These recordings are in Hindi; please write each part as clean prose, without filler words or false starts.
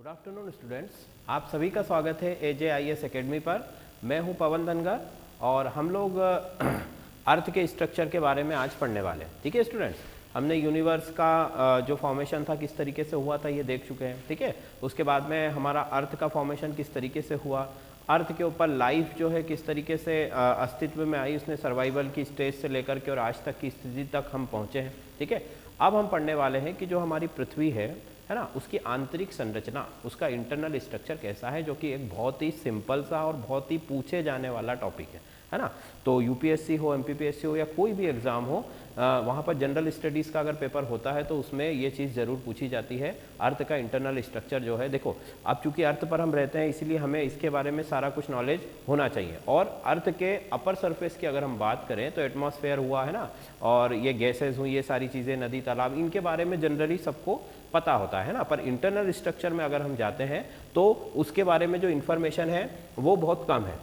गुड आफ्टरनून स्टूडेंट्स, आप सभी का स्वागत है AJIS एकेडमी पर। मैं हूं पवन धनगर और हम लोग अर्थ के स्ट्रक्चर के बारे में आज पढ़ने वाले हैं। ठीक है स्टूडेंट्स, हमने यूनिवर्स का जो फॉर्मेशन था किस तरीके से हुआ था ये देख चुके हैं। ठीक है, उसके बाद में हमारा अर्थ का फॉर्मेशन किस तरीके से हुआ, अर्थ के ऊपर लाइफ जो है किस तरीके से अस्तित्व में आई, उसने सर्वाइवल की स्टेज से लेकर के और आज तक की स्थिति तक हम पहुँचे हैं। ठीक है, अब हम पढ़ने वाले हैं कि जो हमारी पृथ्वी है ना, उसकी आंतरिक संरचना, उसका इंटरनल स्ट्रक्चर कैसा है, जो कि एक बहुत ही सिंपल सा और बहुत ही पूछे जाने वाला टॉपिक है ना। तो यूपीएससी हो, एमपीपीएससी हो या कोई भी एग्जाम हो, वहाँ पर जनरल स्टडीज़ का अगर पेपर होता है तो उसमें ये चीज़ ज़रूर पूछी जाती है। अर्थ का इंटरनल स्ट्रक्चर जो है, देखो अब चूंकि अर्थ पर हम रहते हैं इसलिए हमें इसके बारे में सारा कुछ नॉलेज होना चाहिए। और अर्थ के अपर सरफेस की अगर हम बात करें तो एटमॉस्फेयर हुआ है ना, और ये गैसेज हुई, ये सारी चीज़ें, नदी तालाब, इनके बारे में जनरली सबको पता होता है ना। पर इंटरनल स्ट्रक्चर में अगर हम जाते हैं तो उसके बारे में जो इन्फॉर्मेशन है वो बहुत कम है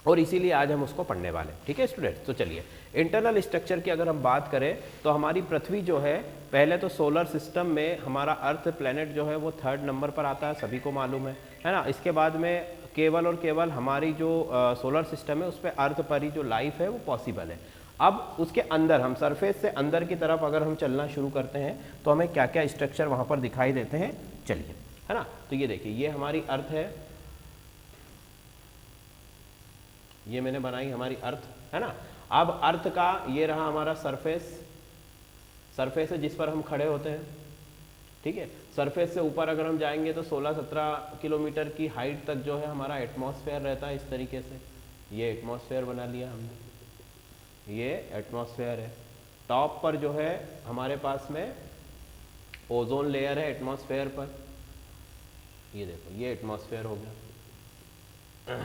और इसीलिए आज हम उसको पढ़ने वाले हैं। ठीक है स्टूडेंट्स, तो चलिए इंटरनल स्ट्रक्चर की अगर हम बात करें तो हमारी पृथ्वी जो है, पहले तो सोलर सिस्टम में हमारा अर्थ प्लैनेट जो है वो 3rd नंबर पर आता है, सभी को मालूम है ना। इसके बाद में केवल और केवल हमारी जो सोलर सिस्टम है उस पर अर्थ पर ही जो लाइफ है वो पॉसिबल है। अब उसके अंदर हम सरफेस से अंदर की तरफ अगर हम चलना शुरू करते हैं तो हमें क्या क्या स्ट्रक्चर वहाँ पर दिखाई देते हैं, चलिए, है ना। तो ये देखिए, ये हमारी अर्थ है, ये मैंने बनाई हमारी अर्थ, है ना। अब अर्थ का ये रहा हमारा सरफेस, सरफेस है जिस पर हम खड़े होते हैं। ठीक है, सरफेस से ऊपर अगर हम जाएंगे तो 16-17 किलोमीटर की हाइट तक जो है हमारा एटमॉस्फेयर रहता है। इस तरीके से ये एटमॉस्फेयर बना लिया हमने, ये एटमॉस्फेयर है। टॉप पर जो है हमारे पास में ओजोन लेयर है एटमॉस्फेयर पर, ये देखो ये एटमॉस्फेयर हो गया,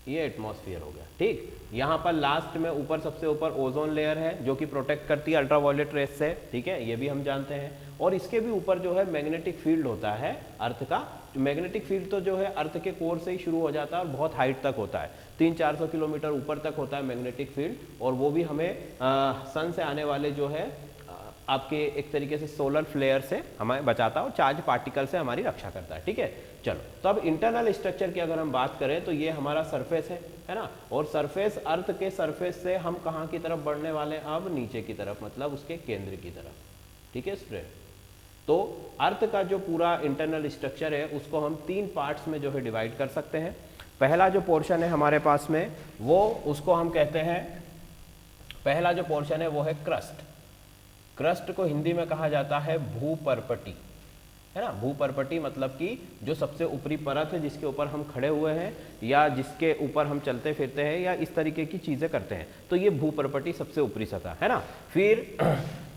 ये एटमॉस्फेयर हो गया। ठीक, यहाँ पर लास्ट में ऊपर सबसे ऊपर ओजोन लेयर है जो कि प्रोटेक्ट करती है अल्ट्रावायलेट रेस से। ठीक है, ये भी हम जानते हैं। और इसके भी ऊपर जो है मैग्नेटिक फील्ड होता है अर्थ का। मैग्नेटिक फील्ड तो जो है अर्थ के कोर से ही शुरू हो जाता है और बहुत हाइट तक होता है, 300-400 किलोमीटर ऊपर तक होता है मैग्नेटिक फील्ड। और वो भी हमें सन से आने वाले जो है आपके एक तरीके से सोलर फ्लेयर से हमें बचाता है और चार्ज पार्टिकल से हमारी रक्षा करता है। ठीक है, चलो, तो अब इंटरनल स्ट्रक्चर की अगर हम बात करें तो ये हमारा सरफेस है ना। और सरफेस, अर्थ के सरफेस से हम कहाँ की तरफ बढ़ने वाले हैं, अब नीचे की तरफ, मतलब उसके केंद्र की तरफ। ठीक है स्टूडेंट, तो अर्थ का जो पूरा इंटरनल स्ट्रक्चर है उसको हम 3 पार्ट्स में जो है डिवाइड कर सकते हैं। पहला जो पोर्शन है हमारे पास में वो, उसको हम कहते हैं, पहला जो पोर्शन है वो है क्रस्ट। क्रस्ट को हिंदी में कहा जाता है भूपर्पटी, है ना। भूपर्पटी मतलब कि जो सबसे ऊपरी परत है जिसके ऊपर हम खड़े हुए हैं या जिसके ऊपर हम चलते फिरते हैं या इस तरीके की चीजें करते हैं, तो ये भूपर्पटी सबसे ऊपरी सतह है ना। फिर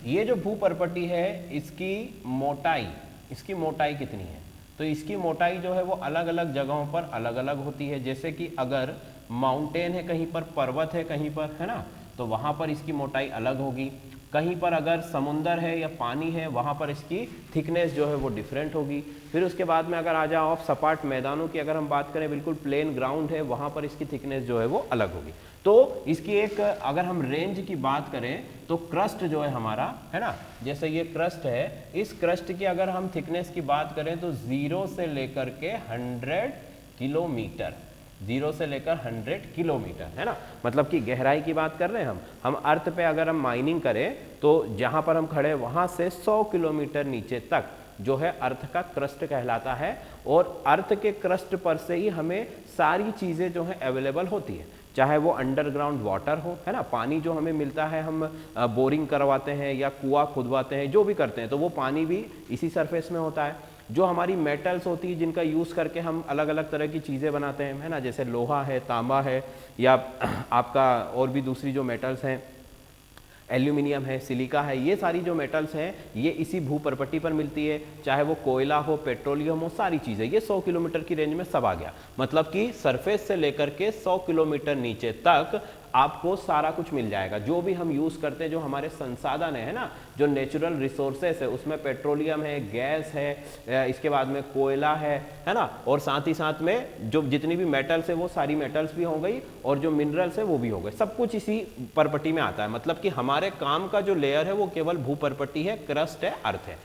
ये जो भूपर्पटी है इसकी मोटाई कितनी है, तो इसकी मोटाई जो है वो अलग अलग जगहों पर अलग अलग होती है। जैसे कि अगर माउंटेन है कहीं पर, पर्वत है कहीं पर, है ना, तो वहां पर इसकी मोटाई अलग होगी। कहीं पर अगर समुंदर है या पानी है वहाँ पर इसकी थिकनेस जो है वो डिफरेंट होगी। फिर उसके बाद में अगर आ जाओ आप सपाट मैदानों की अगर हम बात करें, बिल्कुल प्लेन ग्राउंड है, वहाँ पर इसकी थिकनेस जो है वो अलग होगी। तो इसकी एक अगर हम रेंज की बात करें तो क्रस्ट जो है हमारा, है ना, जैसे ये क्रस्ट है, इस क्रस्ट की अगर हम थिकनेस की बात करें तो 0 से लेकर के 100 किलोमीटर, 0 से लेकर 100 किलोमीटर, है ना। मतलब कि गहराई की बात कर रहे हैं हम अर्थ पे अगर हम माइनिंग करें तो जहां पर हम खड़े वहां से 100 किलोमीटर नीचे तक जो है अर्थ का क्रस्ट कहलाता है। और अर्थ के क्रस्ट पर से ही हमें सारी चीजें जो है अवेलेबल होती है, चाहे वो अंडरग्राउंड वाटर हो, है ना, पानी जो हमें मिलता है, हम बोरिंग करवाते हैं या कुआं खुदवाते हैं, जो भी करते हैं तो वो पानी भी इसी सरफेस में होता है। जो हमारी मेटल्स होती है जिनका यूज़ करके हम अलग अलग तरह की चीज़ें बनाते हैं, है ना, जैसे लोहा है, तांबा है, या आपका और भी दूसरी जो मेटल्स हैं, एल्यूमिनियम है, सिलिका है, ये सारी जो मेटल्स हैं ये इसी भूपर्पटी पर मिलती है। चाहे वो कोयला हो, पेट्रोलियम हो, सारी चीज़ें, ये 100 किलोमीटर की रेंज में सब आ गया। मतलब कि सरफेस से लेकर के 100 किलोमीटर नीचे तक आपको सारा कुछ मिल जाएगा। जो भी हम यूज़ करते हैं, जो हमारे संसाधन है ना, जो नेचुरल रिसोर्सेस है, उसमें पेट्रोलियम है, गैस है, इसके बाद में कोयला है ना, और साथ ही साथ में जो जितनी भी मेटल्स है वो सारी मेटल्स भी हो गई और जो मिनरल्स है वो भी हो गए, सब कुछ इसी परपटी में आता है। मतलब कि हमारे काम का जो लेयर है वो केवल भूपर्पटी है, क्रस्ट है, अर्थ है।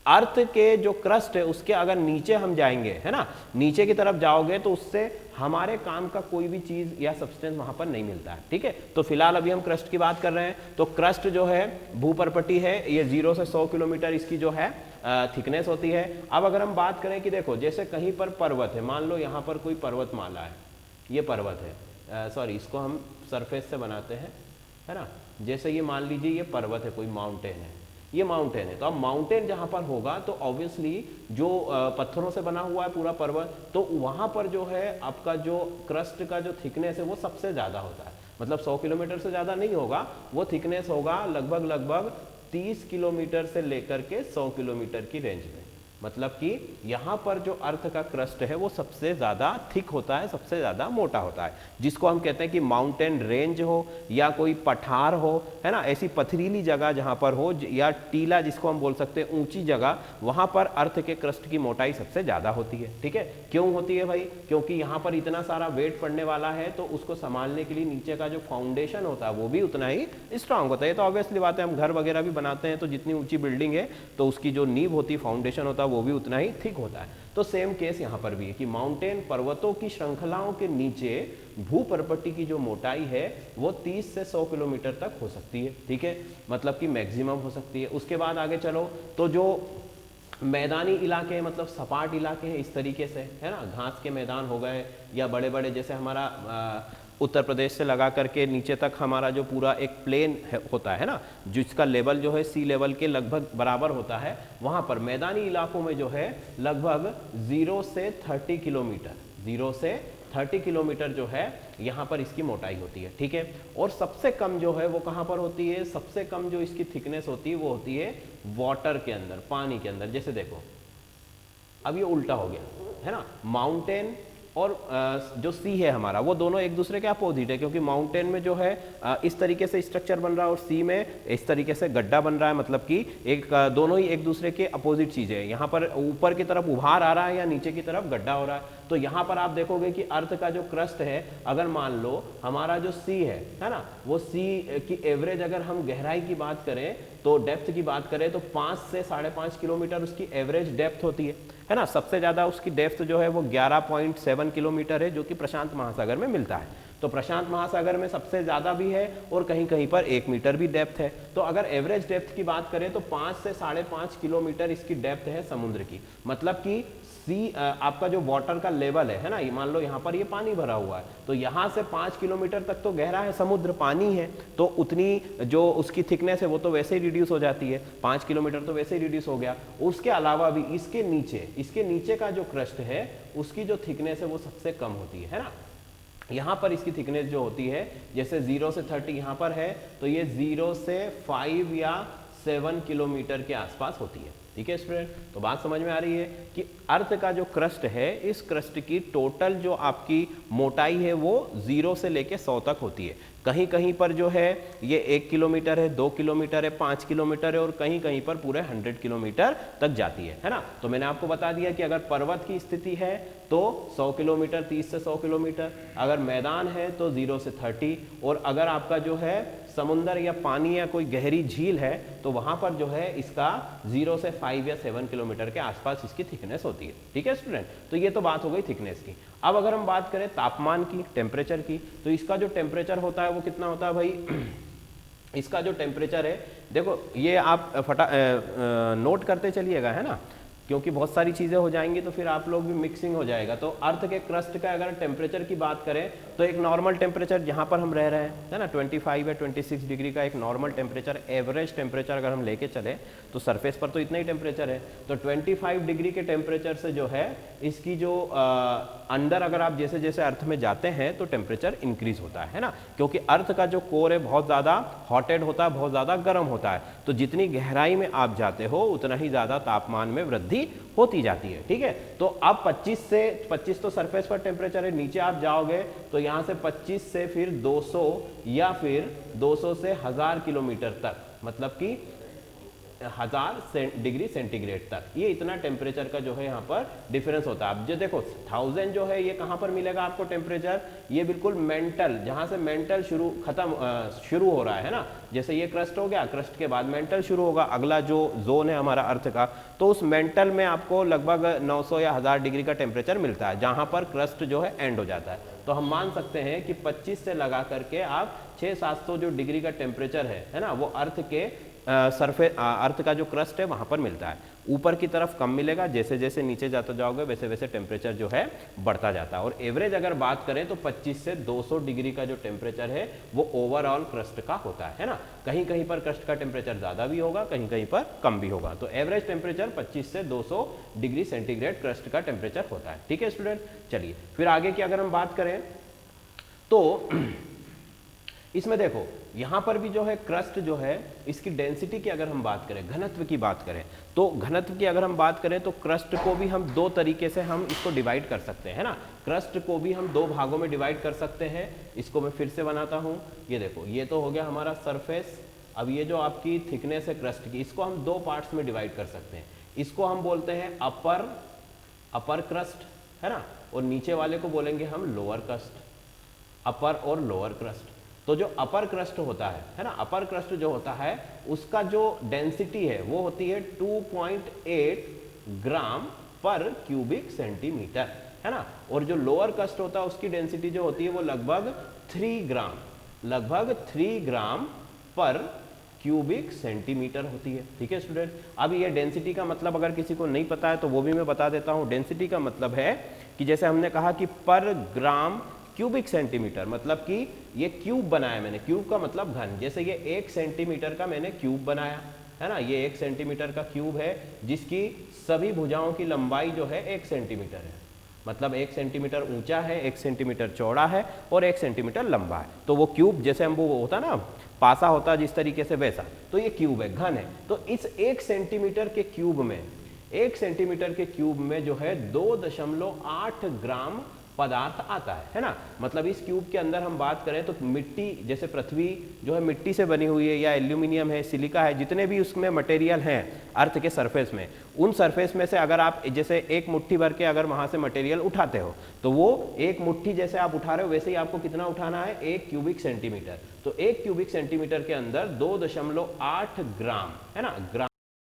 अर्थ के जो क्रस्ट है उसके अगर नीचे हम जाएंगे, है ना, नीचे की तरफ जाओगे तो उससे हमारे काम का कोई भी चीज या सब्सटेंस वहां पर नहीं मिलता है। ठीक है, तो फिलहाल अभी हम क्रस्ट की बात कर रहे हैं। तो क्रस्ट जो है भूपर्पटी है, ये 0 से 100 किलोमीटर इसकी जो है थिकनेस होती है। अब अगर हम बात करें कि देखो जैसे कहीं पर पर्वत है, मान लो यहाँ पर कोई पर्वतमाला है, ये पर्वत है, सॉरी इसको हम सरफेस से बनाते हैं, है ना, जैसे ये मान लीजिए ये पर्वत है, कोई माउंटेन है, ये माउंटेन है। तो अब माउंटेन जहां पर होगा तो ऑब्वियसली जो पत्थरों से बना हुआ है पूरा पर्वत, तो वहां पर जो है आपका जो क्रस्ट का जो थिकनेस है वो सबसे ज्यादा होता है। मतलब 100 किलोमीटर से ज्यादा नहीं होगा, वो थिकनेस होगा लगभग 30 किलोमीटर से लेकर के 100 किलोमीटर की रेंज में। मतलब कि यहाँ पर जो अर्थ का क्रस्ट है वो सबसे ज़्यादा थिक होता है, सबसे ज़्यादा मोटा होता है, जिसको हम कहते हैं कि माउंटेन रेंज हो या कोई पठार हो, है ना, ऐसी पथरीली जगह जहाँ पर हो, या टीला जिसको हम बोल सकते हैं ऊंची जगह, वहाँ पर अर्थ के क्रस्ट की मोटाई सबसे ज़्यादा होती है। ठीक है, क्यों होती है भाई? क्योंकि यहाँ पर इतना सारा वेट पड़ने वाला है, तो उसको संभालने के लिए नीचे का जो फाउंडेशन होता है वो भी उतना ही स्ट्रांग होता है। ये तो ऑब्वियसली बात है, हम घर वगैरह भी बनाते हैं तो जितनी ऊंची बिल्डिंग है तो उसकी जो नींव होती है, फाउंडेशन होता है, वो भी उतना ही थिक होता है। तो सेम केस यहाँ पर भी है कि माउंटेन पर्वतों की श्रृंखलाओं के नीचे भूपर्पटी की जो मोटाई है वो 30 से 100 किलोमीटर तक हो सकती है। ठीक है, मतलब कि मैक्सिमम हो सकती है। उसके बाद आगे चलो तो जो मैदानी इलाके, मतलब सपाट इलाके हैं इस तरीके से, है ना, घास के मैदान हो गए या बड़े बड़े, जैसे हमारा उत्तर प्रदेश से लगा करके नीचे तक हमारा जो पूरा एक प्लेन होता है ना, जिसका लेवल जो है सी लेवल के लगभग बराबर होता है, वहां पर मैदानी इलाकों में जो है लगभग 0 से 30 किलोमीटर, 0 से 30 किलोमीटर जो है यहाँ पर इसकी मोटाई होती है। ठीक है, और सबसे कम जो है वो कहाँ पर होती है? सबसे कम जो इसकी थिकनेस होती है वो होती है वाटर के अंदर, पानी के अंदर। जैसे देखो अब ये उल्टा हो गया, है ना, माउंटेन और जो सी है हमारा, वो दोनों एक दूसरे के अपोजिट है, क्योंकि माउंटेन में जो है इस तरीके से स्ट्रक्चर बन रहा है और सी में इस तरीके से गड्ढा बन रहा है। मतलब कि एक दोनों ही एक दूसरे के अपोजिट चीजें हैं। यहाँ पर ऊपर की तरफ उभार आ रहा है या नीचे की तरफ गड्ढा हो रहा है। तो यहाँ पर आप देखोगे कि अर्थ का जो क्रस्ट है, अगर मान लो हमारा जो सी है ना, वो सी की एवरेज अगर हम गहराई की बात करें तो डेप्थ की बात करें तो 5 से 5.5 किलोमीटर उसकी एवरेज डेप्थ होती है ना। सबसे ज्यादा उसकी डेप्थ जो है वो 11.7 किलोमीटर है, जो कि प्रशांत महासागर में मिलता है। तो प्रशांत महासागर में सबसे ज्यादा भी है और कहीं कहीं पर 1 मीटर भी डेप्थ है। तो अगर एवरेज डेप्थ की बात करें तो 5 से 5.5 किलोमीटर इसकी डेप्थ है समुद्र की। मतलब कि सी आपका जो वाटर का लेवल है ना, ये मान लो यहाँ पर ये पानी भरा हुआ है, तो यहाँ से 5 किलोमीटर तक तो गहरा है, समुद्र पानी है, तो उतनी जो उसकी थिकनेस है वो तो वैसे ही रिड्यूस हो जाती है, 5 किलोमीटर तो वैसे ही रिड्यूस हो गया। उसके अलावा भी इसके नीचे का जो क्रस्ट है उसकी जो थिकनेस है वो सबसे कम होती है ना। यहाँ पर इसकी थिकनेस जो होती है, जैसे 0 से 30 यहाँ पर है, तो ये 0 से 5 या 7 किलोमीटर के आसपास होती है। ठीक है स्टूडेंट, तो बात समझ में आ रही है कि अर्थ का जो क्रस्ट है, इस क्रस्ट की टोटल जो आपकी मोटाई है वो 0 से लेके 100 तक होती है। कहीं कहीं पर जो है ये 1 किलोमीटर है, 2 किलोमीटर है, 5 किलोमीटर है, और कहीं कहीं पर पूरे 100 किलोमीटर तक जाती है ना। तो मैंने आपको बता दिया कि अगर पर्वत की स्थिति है तो 100 किलोमीटर, 30 से 100 किलोमीटर, अगर मैदान है तो 0 से 30, और अगर आपका जो है समुंदर या पानी या कोई गहरी झील है तो वहां पर जो है इसका 0 से 5 या 7 किलोमीटर के आसपास इसकी थिकनेस होती है। ठीक है स्टूडेंट, तो ये तो बात हो गई थिकनेस की। अब अगर हम बात करें तापमान की, टेम्परेचर की, तो इसका जो टेम्परेचर होता है वो कितना होता है भाई? इसका जो टेम्परेचर है, देखो ये आप नोट करते चलिएगा, है ना, क्योंकि बहुत सारी चीज़ें हो जाएंगी तो फिर आप लोग भी मिक्सिंग हो जाएगा। तो अर्थ के क्रस्ट का अगर टेम्परेचर की बात करें तो एक नॉर्मल टेम्परेचर जहाँ पर हम रह रहे हैं, है ना, 25 या 26 डिग्री का एक नॉर्मल टेम्परेचर, एवरेज टेम्परेचर अगर हम लेके चले तो सरफेस पर तो इतना ही टेम्परेचर है। तो 25 डिग्री के टेम्परेचर से जो है इसकी जो अंदर अगर आप जैसे जैसे अर्थ में जाते हैं तो टेम्परेचर इंक्रीज होता है ना, क्योंकि अर्थ का जो कोर है बहुत ज़्यादा हॉटेड होता है, बहुत ज़्यादा गर्म होता है। तो जितनी गहराई में आप जाते हो उतना ही ज़्यादा तापमान में वृद्धि होती जाती है। ठीक है, तो अब 25 तो सरफेस पर टेम्परेचर है, नीचे आप जाओगे तो यहाँ से 25 से फिर 200 या फिर 200 से 1000 किलोमीटर तक, मतलब कि 1000 डिग्री सेंटीग्रेड तक, ये इतना टेम्परेचर का जो है यहाँ पर डिफरेंस होता है। अब जो देखो 1000 जो है ये कहाँ पर मिलेगा आपको टेम्परेचर, ये बिल्कुल मेंटल, जहाँ से मेंटल शुरू हो रहा है ना, जैसे ये क्रस्ट हो गया, क्रस्ट के बाद मेंटल शुरू होगा, अगला जो जोन है हमारा अर्थ का, तो उस मेंटल में आपको लगभग 900 या 1000 डिग्री का टेम्परेचर मिलता है, जहाँ पर क्रस्ट जो है एंड हो जाता है। तो हम मान सकते हैं कि 25 से लगा करके आप 600-700 जो डिग्री का टेम्परेचर है ना, वो अर्थ के अर्थ का जो क्रस्ट है वहां पर मिलता है। ऊपर की तरफ कम मिलेगा, जैसे जैसे नीचे जाते जाओगे वैसे वैसे टेम्परेचर जो है बढ़ता जाता है। और एवरेज अगर बात करें तो 25 से 200 डिग्री का जो टेम्परेचर है वो ओवरऑल क्रस्ट का होता है ना। कहीं कहीं पर क्रस्ट का टेम्परेचर ज्यादा भी होगा, कहीं कहीं पर कम भी होगा। तो एवरेज टेम्परेचर 25 से 200 डिग्री सेंटीग्रेड क्रस्ट का टेम्परेचर होता है। ठीक है स्टूडेंट, चलिए फिर आगे की अगर हम बात करें तो इसमें देखो यहां पर भी जो है क्रस्ट जो है इसकी डेंसिटी की अगर हम बात करें, घनत्व की बात करें, तो घनत्व की अगर हम बात करें तो क्रस्ट को भी हम दो तरीके से हम इसको डिवाइड कर सकते हैं ना। क्रस्ट को भी हम दो भागों में डिवाइड कर सकते हैं। इसको मैं फिर से बनाता हूं, ये देखो ये तो हो गया हमारा सरफेस। अब ये जो आपकी थिकनेस है क्रस्ट की, इसको हम दो पार्ट्स में डिवाइड कर सकते हैं। इसको हम बोलते हैं अपर क्रस्ट, है ना, और नीचे वाले को बोलेंगे हम लोअर क्रस्ट, अपर और लोअर क्रस्ट। तो जो अपर क्रस्ट होता है ना, अपर क्रस्ट जो होता है उसका जो डेंसिटी है वो होती है 2.8 ग्राम पर क्यूबिक सेंटीमीटर, है ना। और जो लोअर क्रस्ट होता है उसकी डेंसिटी जो होती है वो लगभग 3 ग्राम पर क्यूबिक सेंटीमीटर होती है। ठीक है स्टूडेंट, अब ये डेंसिटी का मतलब अगर किसी को नहीं पता है तो वो भी मैं बता देता हूं। डेंसिटी का मतलब है कि जैसे हमने कहा कि पर ग्राम क्यूबिक सेंटीमीटर, मतलब कि ये क्यूब बनाया मैंने, क्यूब का मतलब घन, जैसे ये 1 सेंटीमीटर का मैंने क्यूब बनाया है ना, ये 1 सेंटीमीटर का क्यूब है जिसकी सभी भुजाओं की लंबाई जो है 1 सेंटीमीटर है, मतलब 1 सेंटीमीटर ऊंचा है, 1 सेंटीमीटर चौड़ा है और 1 सेंटीमीटर लंबा है। तो वो क्यूब जैसे हम वो होता ना पासा होता जिस तरीके से वैसा, तो ये क्यूब है, घन है। तो इस 1 सेंटीमीटर के क्यूब में, 1 सेंटीमीटर के क्यूब में जो है 2.8 ग्राम पदार्थ आता है ना। मतलब इस क्यूब के अंदर हम बात करें तो मिट्टी, जैसे पृथ्वी जो है मिट्टी से बनी हुई है, या एल्यूमिनियम है, सिलिका है, जितने भी उसमें मटेरियल हैं अर्थ के सरफेस में, उन सरफेस में से अगर आप जैसे एक मुट्ठी भर के अगर वहां से मटेरियल उठाते हो तो वो एक मुट्ठी जैसे आप उठा रहे हो वैसे ही आपको कितना उठाना है, 1 क्यूबिक सेंटीमीटर। तो 1 क्यूबिक सेंटीमीटर के अंदर 2.8 ग्राम, है ना, ग्राम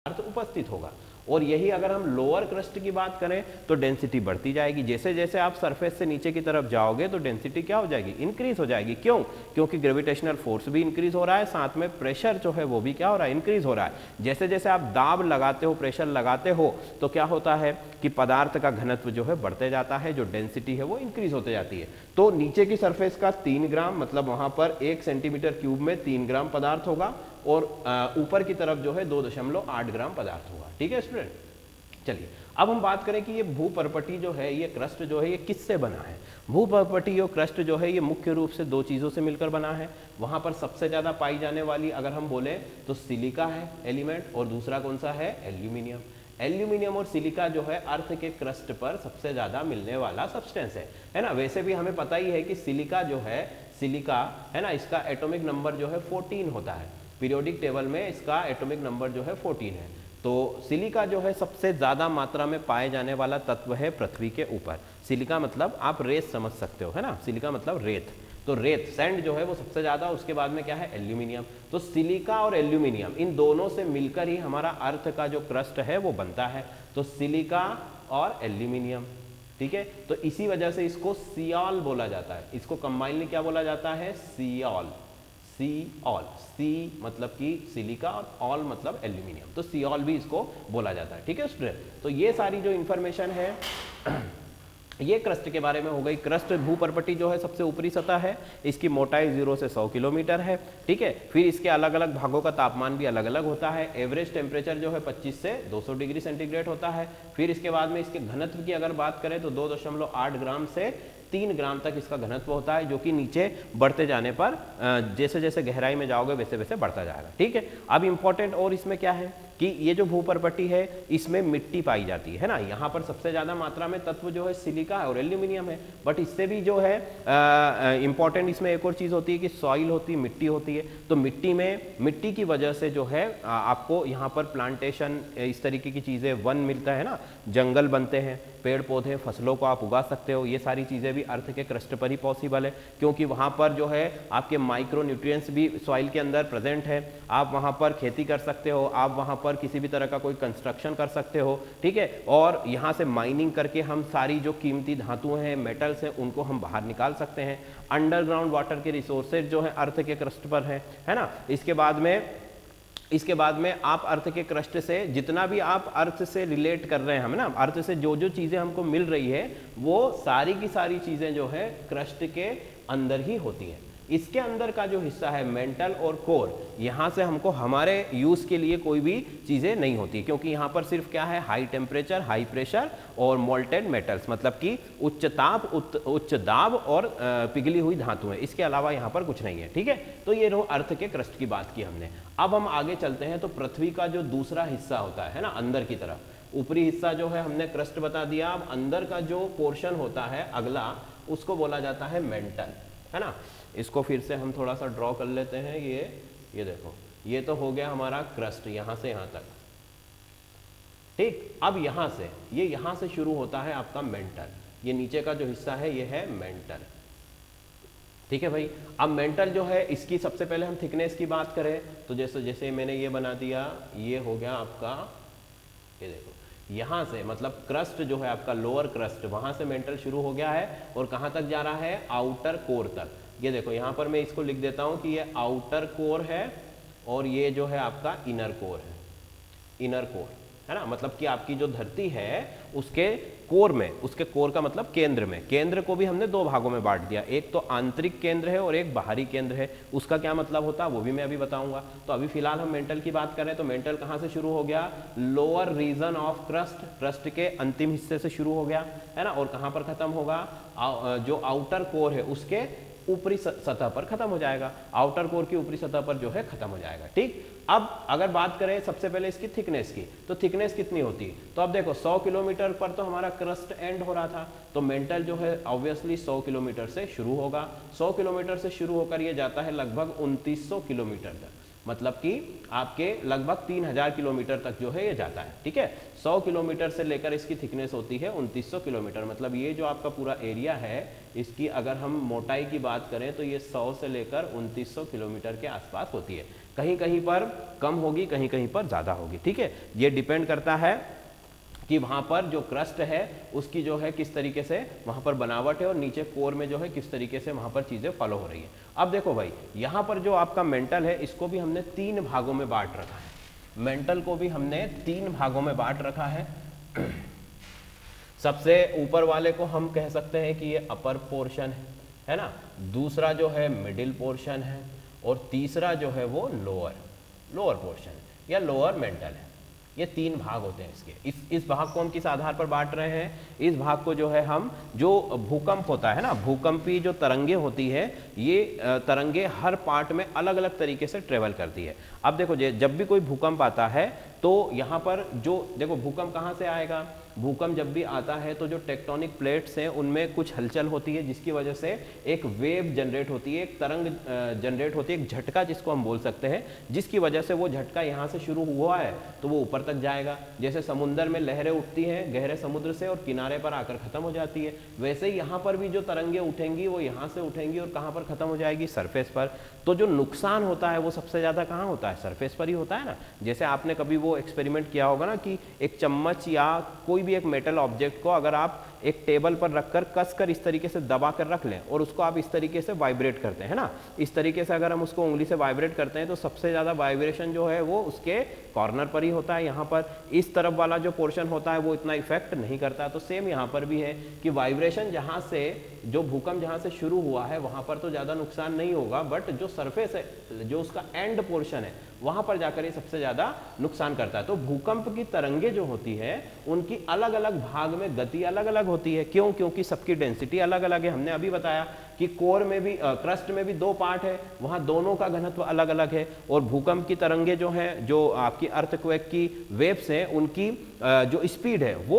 पदार्थ उपस्थित होगा। और यही अगर हम लोअर क्रस्ट की बात करें तो डेंसिटी बढ़ती जाएगी। जैसे जैसे आप सरफेस से नीचे की तरफ जाओगे तो डेंसिटी क्या हो जाएगी, इंक्रीज हो जाएगी। क्यों? क्योंकि ग्रेविटेशनल फोर्स भी इंक्रीज हो रहा है, साथ में प्रेशर जो है वो भी क्या हो रहा है, इंक्रीज हो रहा है। जैसे जैसे आप दाब लगाते हो, प्रेशर लगाते हो, तो क्या होता है कि पदार्थ का घनत्व जो है बढ़ते जाता है, जो डेंसिटी है वो इंक्रीज होते जाती है। तो नीचे की सरफेस का 3 ग्राम, मतलब वहां पर 1 सेंटीमीटर क्यूब में 3 ग्राम पदार्थ होगा, और ऊपर की तरफ जो है 2.8 ग्राम पदार्थ होगा। ठीक है स्टूडेंट, चलिए अब हम बात करें कि ये भूपर्पटी जो है, ये क्रस्ट जो है ये किससे बना है। भूपर्पटी और क्रस्ट जो है ये मुख्य रूप से दो चीजों से मिलकर बना है। वहां पर सबसे ज्यादा पाई जाने वाली अगर हम बोले तो सिलिका है एलिमेंट, और दूसरा कौन सा है, एल्यूमिनियम। एल्यूमिनियम और सिलिका जो है अर्थ के क्रस्ट पर सबसे ज्यादा मिलने वाला सब्सटेंस है ना। वैसे भी हमें पता ही है कि सिलिका जो है, सिलिका है ना, इसका एटॉमिक नंबर जो है 14 होता है। पीरियोडिक टेबल में इसका एटॉमिक नंबर जो है 14 है। तो सिलिका जो है सबसे ज्यादा मात्रा में पाए जाने वाला तत्व है पृथ्वी के ऊपर। सिलिका मतलब आप रेत समझ सकते हो, है ना, सिलिका मतलब रेत। तो रेत, सैंड जो है वो सबसे ज्यादा, उसके बाद में क्या है, एल्यूमिनियम। तो सिलिका और एल्यूमिनियम इन दोनों से मिलकर ही हमारा अर्थ का जो क्रस्ट है वो बनता है। तो सिलिका और एल्यूमिनियम, ठीक है। तो इसी वजह से इसको सियाल बोला जाता है। इसको कंबाइनली क्या बोला जाता है, सियाल। सियाल, सी मतलब कि सिलिका और ऑल मतलब एल्यूमिनियम, तो सियाल भी इसको बोला जाता है। ठीक है स्टूडेंट, तो ये सारी जो इंफॉर्मेशन है ये क्रस्ट के बारे में हो गई। क्रस्ट भूपर्पटी जो है सबसे ऊपरी सतह है, इसकी मोटाई 0 से 100 किलोमीटर है। ठीक है, फिर इसके अलग अलग भागों का तापमान भी अलग अलग होता है। एवरेज टेम्परेचर जो है 25 से 200 डिग्री सेंटीग्रेड होता है। फिर इसके बाद में इसके घनत्व की अगर बात करें तो 2.8 ग्राम से 3 ग्राम तक इसका घनत्व होता है, जो कि नीचे बढ़ते जाने पर जैसे जैसे गहराई में जाओगे वैसे वैसे बढ़ता जाएगा। ठीक है, अब इंपॉर्टेंट और इसमें क्या है कि ये जो भूपर्पट्टी है इसमें मिट्टी पाई जाती है ना, यहाँ पर सबसे ज़्यादा मात्रा में तत्व जो है सिलिका है और एल्यूमिनियम है। बट इससे भी जो है इंपॉर्टेंट इसमें एक और चीज़ होती है कि सॉइल होती है, मिट्टी होती है। तो मिट्टी की वजह से जो है आपको यहाँ पर प्लांटेशन, इस तरीके की चीज़ें, वन मिलता है ना, जंगल बनते हैं, पेड़ पौधे, फसलों को आप उगा सकते हो। ये सारी चीज़ें भी अर्थ के क्रस्ट पर ही पॉसिबल है, क्योंकि वहाँ पर जो है आपके माइक्रो न्यूट्रिएंट्स भी सॉइल के अंदर प्रेजेंट है। आप वहाँ पर खेती कर सकते हो, आप वहाँ पर किसी भी तरह का कोई कंस्ट्रक्शन कर सकते हो, ठीक है। और यहाँ से माइनिंग करके हम सारी जो कीमती धातुएं हैं, मेटल्स हैं, उनको हम बाहर निकाल सकते हैं। अंडरग्राउंड वाटर के रिसोर्सेज जो है अर्थ के क्रस्ट पर है ना। इसके बाद में आप अर्थ के क्रस्ट से जितना भी आप अर्थ से रिलेट कर रहे हैं हम ना, अर्थ से जो जो चीज़ें हमको मिल रही है वो सारी की सारी चीज़ें जो है क्रस्ट के अंदर ही होती हैं। इसके अंदर का जो हिस्सा है मेंटल और कोर, यहाँ से हमको हमारे यूज़ के लिए कोई भी चीज़ें नहीं होती, क्योंकि यहाँ पर सिर्फ क्या है, हाई टेम्परेचर, हाई प्रेशर और मोल्टेन मेटल्स, मतलब कि उच्च ताप, उच्च दाब और पिघली हुई धातुएं। इसके अलावा यहाँ पर कुछ नहीं है, ठीक है। तो ये रहो अर्थ के क्रस्ट की बात की हमने। अब हम आगे चलते हैं तो पृथ्वी का जो दूसरा हिस्सा होता है ना, अंदर की तरफ, ऊपरी हिस्सा जो है हमने क्रस्ट बता दिया। अब अंदर का जो पोर्शन होता है अगला, उसको बोला जाता है मेंटल, है ना। इसको फिर से हम थोड़ा सा ड्रॉ कर लेते हैं। ये देखो, ये तो हो गया हमारा क्रस्ट, यहाँ से यहाँ तक, ठीक। अब यहाँ से शुरू होता है आपका मेंटल। ये नीचे का जो हिस्सा है ये है मेंटल, ठीक है भाई। अब मेंटल जो है, इसकी सबसे पहले हम थिकनेस की बात करें तो जैसे मैंने ये बना दिया, ये हो गया आपका, ये देखो यहाँ से, मतलब क्रस्ट जो है आपका लोअर क्रस्ट, वहां से मेंटल शुरू हो गया है और कहाँ तक जा रहा है, आउटर कोर तक। ये देखो यहाँ पर मैं इसको लिख देता हूँ कि ये आउटर कोर है और ये जो है आपका इनर कोर है, इनर कोर, है ना। मतलब कि आपकी जो धरती है उसके कोर में, उसके कोर का मतलब केंद्र में, केंद्र को भी हमने दो भागों में बांट दिया, एक तो आंतरिक केंद्र है और एक बाहरी केंद्र है। उसका क्या मतलब होता है वो भी मैं अभी बताऊंगा। तो अभी फिलहाल हम मेंटल की बात करें तो मेंटल कहाँ से शुरू हो गया, lower region of crust, crust के अंतिम हिस्से से शुरू हो गया, है ना। और कहाँ पर खत्म होगा, जो आउटर कोर है उसके ऊपरी सतह पर खत्म हो जाएगा, आउटर कोर की ऊपरी सतह पर जो है खत्म हो जाएगा, ठीक। अब अगर बात करें सबसे पहले इसकी थिकनेस की, तो थिकनेस कितनी होती है, तो अब देखो 100 किलोमीटर पर तो हमारा क्रस्ट एंड हो रहा था, तो मेंटल जो है ऑब्वियसली 100 किलोमीटर से शुरू होगा। 100 किलोमीटर से शुरू होकर ये जाता है लगभग 2900 किलोमीटर तक, मतलब कि आपके लगभग 3000 किलोमीटर तक जो है ये जाता है, ठीक है। 100 किलोमीटर से लेकर इसकी थिकनेस होती है 2900 किलोमीटर, मतलब ये जो आपका पूरा एरिया है इसकी अगर हम मोटाई की बात करें तो ये 100 से लेकर 2900 किलोमीटर के आसपास होती है। कहीं कहीं पर कम होगी, कहीं कहीं पर ज़्यादा होगी, ठीक है। ये डिपेंड करता है कि वहाँ पर जो क्रस्ट है उसकी जो है किस तरीके से वहाँ पर बनावट है और नीचे कोर में जो है किस तरीके से वहाँ पर चीज़ें फॉलो हो रही है। अब देखो भाई, यहाँ पर जो आपका मेंटल है इसको भी हमने 3 भागों में बांट रखा है। मेंटल को भी हमने 3 भागों में बांट रखा है। सबसे ऊपर वाले को हम कह सकते हैं कि ये अपर पोर्शन है ना, दूसरा जो है मिडिल पोर्शन है और तीसरा जो है वो लोअर पोर्शन या लोअर मेंटल है। ये 3 भाग होते हैं इसके। इस भाग को हम किस आधार पर बांट रहे हैं, इस भाग को जो है हम, जो भूकंप होता है ना, भूकंपी जो तरंगे होती है, ये तरंगे हर पार्ट में अलग अलग तरीके से ट्रेवल करती है। अब देखो जब भी कोई भूकंप आता है तो यहाँ पर जो देखो भूकंप कहाँ से आएगा, भूकंप जब भी आता है तो जो टेक्टोनिक प्लेट्स हैं उनमें कुछ हलचल होती है जिसकी वजह से एक वेव जनरेट होती है, एक तरंग जनरेट होती है, एक झटका जिसको हम बोल सकते हैं, जिसकी वजह से वो झटका यहाँ से शुरू हुआ है तो वो ऊपर तक जाएगा। जैसे समुद्र में लहरें उठती हैं गहरे समुद्र से और किनारे पर आकर खत्म हो जाती है, वैसे ही यहाँ पर भी जो तरंगे उठेंगी वो यहाँ से उठेंगी और कहाँ पर खत्म हो जाएगी, सरफेस पर। तो जो नुकसान होता है वो सबसे ज़्यादा कहाँ होता है, सरफेस पर ही होता है ना। जैसे आपने कभी वो एक्सपेरिमेंट किया होगा ना कि एक चम्मच या कोई भी एक मेटल ऑब्जेक्ट को अगर आप एक टेबल पर रखकर कसकर इस तरीके से दबा कर रख लें और उसको आप इस तरीके से वाइब्रेट करते हैं ना, इस तरीके से अगर हम उसको उंगली से वाइब्रेट करते हैं तो सबसे ज़्यादा वाइब्रेशन जो है वो उसके कॉर्नर पर ही होता है। यहाँ पर इस तरफ वाला जो पोर्शन होता है वो इतना इफेक्ट नहीं करता। तो सेम यहाँ पर भी है कि वाइब्रेशन जहाँ से, जो भूकंप जहाँ से शुरू हुआ है वहाँ पर तो ज़्यादा नुकसान नहीं होगा, बट जो सरफेस है, जो उसका एंड पोर्शन है, वहाँ पर जाकर ये सबसे ज़्यादा नुकसान करता है। तो भूकंप की तरंगे जो होती है उनकी अलग अलग भाग में गति अलग अलग होती है। क्यों? क्योंकि सबकी डेंसिटी अलग अलग है। हमने अभी बताया कि कि कोर में भी क्रस्ट में भी दो पार्ट है, वहां दोनों का घनत्व अलग अलग है, और भूकंप की तरंगे जो हैं, जो आपकी अर्थक्वेक की वेव्स हैं, उनकी जो स्पीड है वो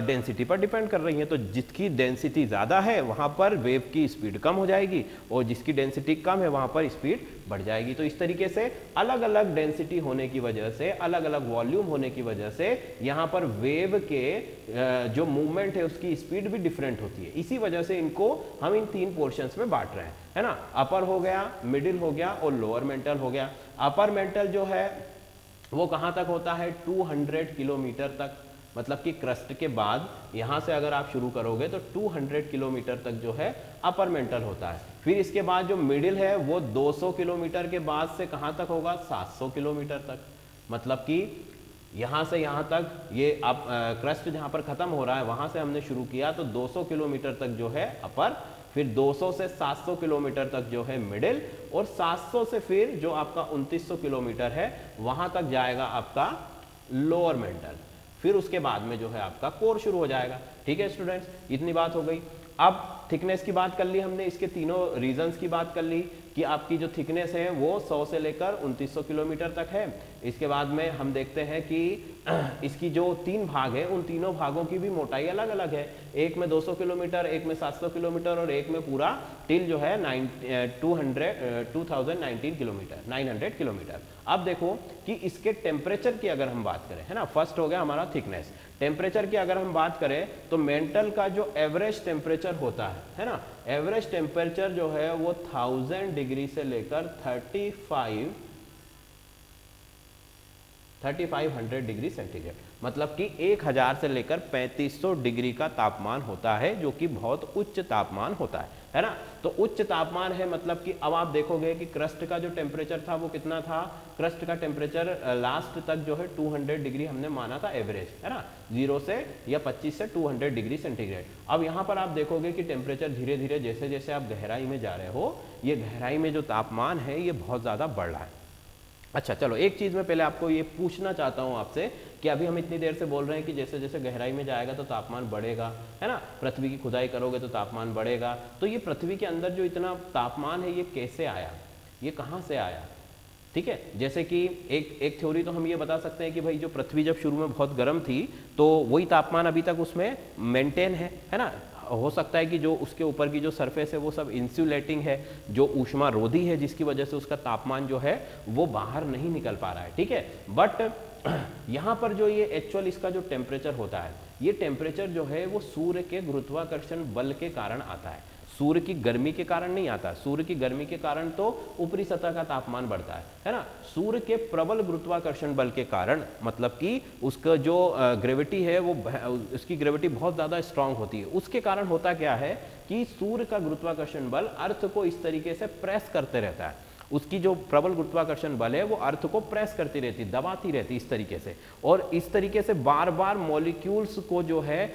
डेंसिटी पर डिपेंड कर रही है। तो जिसकी डेंसिटी ज़्यादा है वहाँ पर वेव की स्पीड कम हो जाएगी, और जिसकी डेंसिटी कम है वहाँ पर स्पीड बढ़ जाएगी। तो इस तरीके से अलग अलग डेंसिटी होने की वजह से, अलग अलग वॉल्यूम होने की वजह से यहाँ पर वेव के जो मूवमेंट है उसकी स्पीड भी डिफरेंट होती है। इसी वजह से इनको हम इन 3 पोर्शंस में बांट रहे हैं, है ना। अपर हो गया, मिडिल हो गया और लोअर मेंटल हो गया। अपर मेंटल जो है वो कहाँ तक होता है, 200 किलोमीटर तक, मतलब कि क्रस्ट के बाद यहाँ से अगर आप शुरू करोगे तो 200 किलोमीटर तक जो है अपर मेंटल होता है। फिर इसके बाद जो मिडिल है वो 200 किलोमीटर के बाद से कहाँ तक होगा, 700 किलोमीटर तक। मतलब कि यहाँ से यहाँ तक ये आप क्रस्ट जहाँ पर खत्म हो रहा है वहाँ से हमने शुरू किया तो 200 किलोमीटर तक जो है अपर, फिर 200 से 700 किलोमीटर तक जो है मिडिल, और 700 से फिर जो आपका 2900 किलोमीटर है वहां तक जाएगा आपका लोअर मेंटल। फिर उसके बाद में जो है आपका कोर शुरू हो जाएगा। ठीक है स्टूडेंट्स, इतनी बात हो गई। अब थिकनेस की बात कर ली हमने, इसके तीनों रीजंस की बात कर ली कि आपकी जो थिकनेस है वो 100 से लेकर 2900 किलोमीटर तक है। इसके बाद में हम देखते हैं कि इसकी जो 3 भाग है उन तीनों भागों की भी मोटाई अलग अलग है। एक में 200 किलोमीटर, एक में 700 किलोमीटर, और एक में पूरा टिल जो है 2019 किलोमीटर, 900 किलोमीटर। अब देखो कि इसके टेम्परेचर की अगर हम बात करें, है ना, फर्स्ट हो गया हमारा थिकनेस। टेम्परेचर की अगर हम बात करें तो मेंटल का जो एवरेज टेम्परेचर होता है ना, एवरेज टेम्परेचर जो है वो 1000 डिग्री से लेकर 3500 डिग्री सेंटीग्रेड, मतलब कि 1000 से लेकर 3500 डिग्री का तापमान होता है, जो कि बहुत उच्च तापमान होता है ना। तो उच्च तापमान है, मतलब कि अब आप देखोगे कि क्रस्ट का जो टेम्परेचर था वो कितना था, क्रस्ट का टेम्परेचर लास्ट तक जो है 200 डिग्री हमने माना था एवरेज, है ना, 0 से या 25 से 200 डिग्री सेंटीग्रेड। अब यहाँ पर आप देखोगे कि टेम्परेचर धीरे धीरे जैसे जैसे आप गहराई में जा रहे हो, ये गहराई में जो तापमान है ये बहुत ज़्यादा बढ़ रहा है। अच्छा चलो, एक चीज़ मैं पहले आपको ये पूछना चाहता हूँ आपसे कि अभी हम इतनी देर से बोल रहे हैं कि जैसे जैसे गहराई में जाएगा तो तापमान बढ़ेगा, है ना, पृथ्वी की खुदाई करोगे तो तापमान बढ़ेगा। तो ये पृथ्वी के अंदर जो इतना तापमान है ये कैसे आया, ये कहाँ से आया? ठीक है, जैसे कि एक थ्योरी तो हम ये बता सकते हैं कि भाई जो पृथ्वी जब शुरू में बहुत गर्म थी तो वही तापमान अभी तक उसमें मेंटेन है ना। हो सकता है कि जो उसके ऊपर की जो सरफेस है वो सब इंसुलेटिंग है, जो ऊष्मा रोधी है, जिसकी वजह से उसका तापमान जो है वो बाहर नहीं निकल पा रहा है। ठीक है, बट यहाँ पर जो ये एक्चुअल इसका जो टेम्परेचर होता है, ये टेम्परेचर जो है वो सूर्य के गुरुत्वाकर्षण बल के कारण आता है, सूर्य की गर्मी के कारण नहीं आता। सूर्य की गर्मी के कारण तो ऊपरी सतह का तापमान बढ़ता है ना। सूर्य के प्रबल गुरुत्वाकर्षण बल के कारण, मतलब कि उसका जो ग्रेविटी है वो उसकी ग्रेविटी बहुत ज़्यादा स्ट्रांग होती है, उसके कारण होता क्या है कि सूर्य का गुरुत्वाकर्षण बल अर्थ को इस तरीके से प्रेस करते रहता है। उसकी जो प्रबल गुरुत्वाकर्षण बल है वो अर्थ को प्रेस करती रहती, दबाती रहती इस तरीके से, और इस तरीके से बार बार मॉलिक्यूल्स को जो है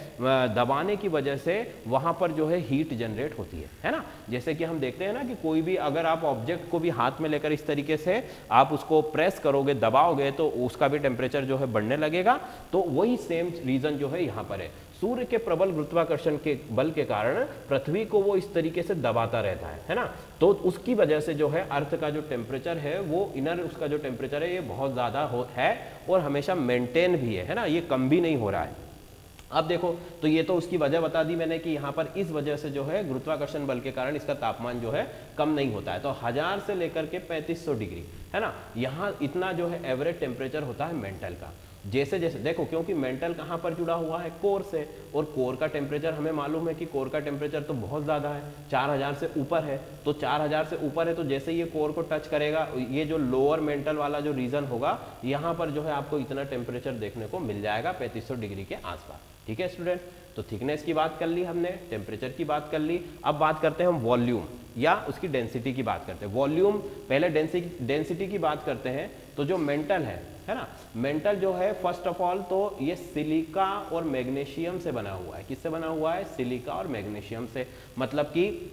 दबाने की वजह से वहां पर जो है हीट जनरेट होती है ना। जैसे कि हम देखते हैं ना कि कोई भी अगर आप ऑब्जेक्ट को भी हाथ में लेकर इस तरीके से आप उसको प्रेस करोगे, दबाओगे, तो उसका भी टेम्परेचर जो है बढ़ने लगेगा। तो वही सेम रीजन जो है यहाँ पर है, सूर्य के प्रबल गुरुत्वाकर्षण के बल के कारण पृथ्वी को वो इस तरीके से दबाता रहता है ना। तो उसकी वजह से जो है अर्थ का जो टेम्परेचर है वो इनर उसका जो टेम्परेचर है ये बहुत ज़्यादा है और हमेशा मेंटेन भी है ना, ये कम भी नहीं हो रहा है। अब देखो, तो ये तो उसकी वजह बता दी मैंने कि यहाँ पर इस वजह से जो है गुरुत्वाकर्षण बल के कारण इसका तापमान जो है कम नहीं होता है। तो 1000 से लेकर के 3500 डिग्री, है ना, यहाँ इतना जो है एवरेज टेम्परेचर होता है मेंटल का। जैसे जैसे देखो, क्योंकि मेंटल कहाँ पर जुड़ा हुआ है, कोर से, और कोर का टेम्परेचर हमें मालूम है कि कोर का टेम्परेचर तो बहुत ज़्यादा है, 4000 से ऊपर है। तो 4000 से ऊपर है तो जैसे ये कोर को टच करेगा, ये जो लोअर मेंटल वाला जो रीजन होगा यहाँ पर जो है आपको इतना टेम्परेचर देखने को मिल जाएगा 3500 डिग्री के आसपास। ठीक है स्टूडेंट, तो थिकनेस की बात कर ली हमने, टेम्परेचर की बात कर ली। अब बात करते हैं हम वॉल्यूम या उसकी डेंसिटी की बात करते हैं। वॉल्यूम पहले, डेंसिटी की बात करते हैं। तो जो मेंटल है ना, मेंटल जो है फर्स्ट ऑफ ऑल तो ये सिलिका और मैग्नीशियम से बना हुआ है। किससे बना हुआ है? सिलिका और मैग्नीशियम से। मतलब कि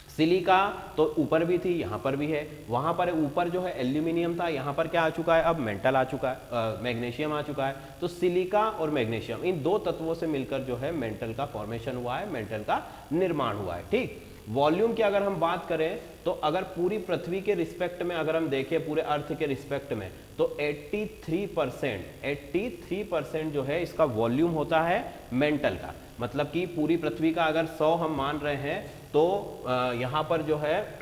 सिलिका तो ऊपर भी थी, यहाँ पर भी है, वहाँ पर ऊपर जो है एल्यूमिनियम था, यहाँ पर क्या आ चुका है, अब मेंटल आ चुका है, मैग्नीशियम आ चुका है। तो सिलिका और मैग्नीशियम इन दो तत्वों से मिलकर जो है मेंटल का फॉर्मेशन हुआ है, मेंटल का निर्माण हुआ है। ठीक, वॉल्यूम की अगर हम बात करें तो अगर पूरी पृथ्वी के रिस्पेक्ट में अगर हम देखें, पूरे अर्थ के रिस्पेक्ट में, तो 83% जो है इसका वॉल्यूम होता है मेंटल का। मतलब कि पूरी पृथ्वी का अगर 100 हम मान रहे हैं तो यहां पर जो है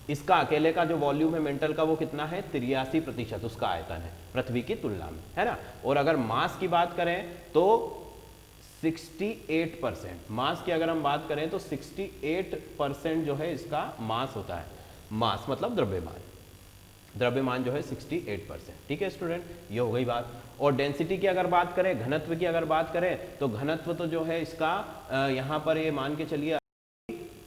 इसका अकेले का जो वॉल्यूम है मेंटल का वो कितना है, 83% उसका आयतन है पृथ्वी की तुलना में, है ना। और अगर मास की बात करें तो 68%, मास की अगर हम बात करें तो 68% जो है इसका मास होता है। मास मतलब द्रव्यमान, द्रव्यमान जो है 68%। ठीक है स्टूडेंट, ये हो गई बात। और डेंसिटी की अगर बात करें, घनत्व की अगर बात करें तो घनत्व तो जो है इसका यहाँ पर ये मान के चलिए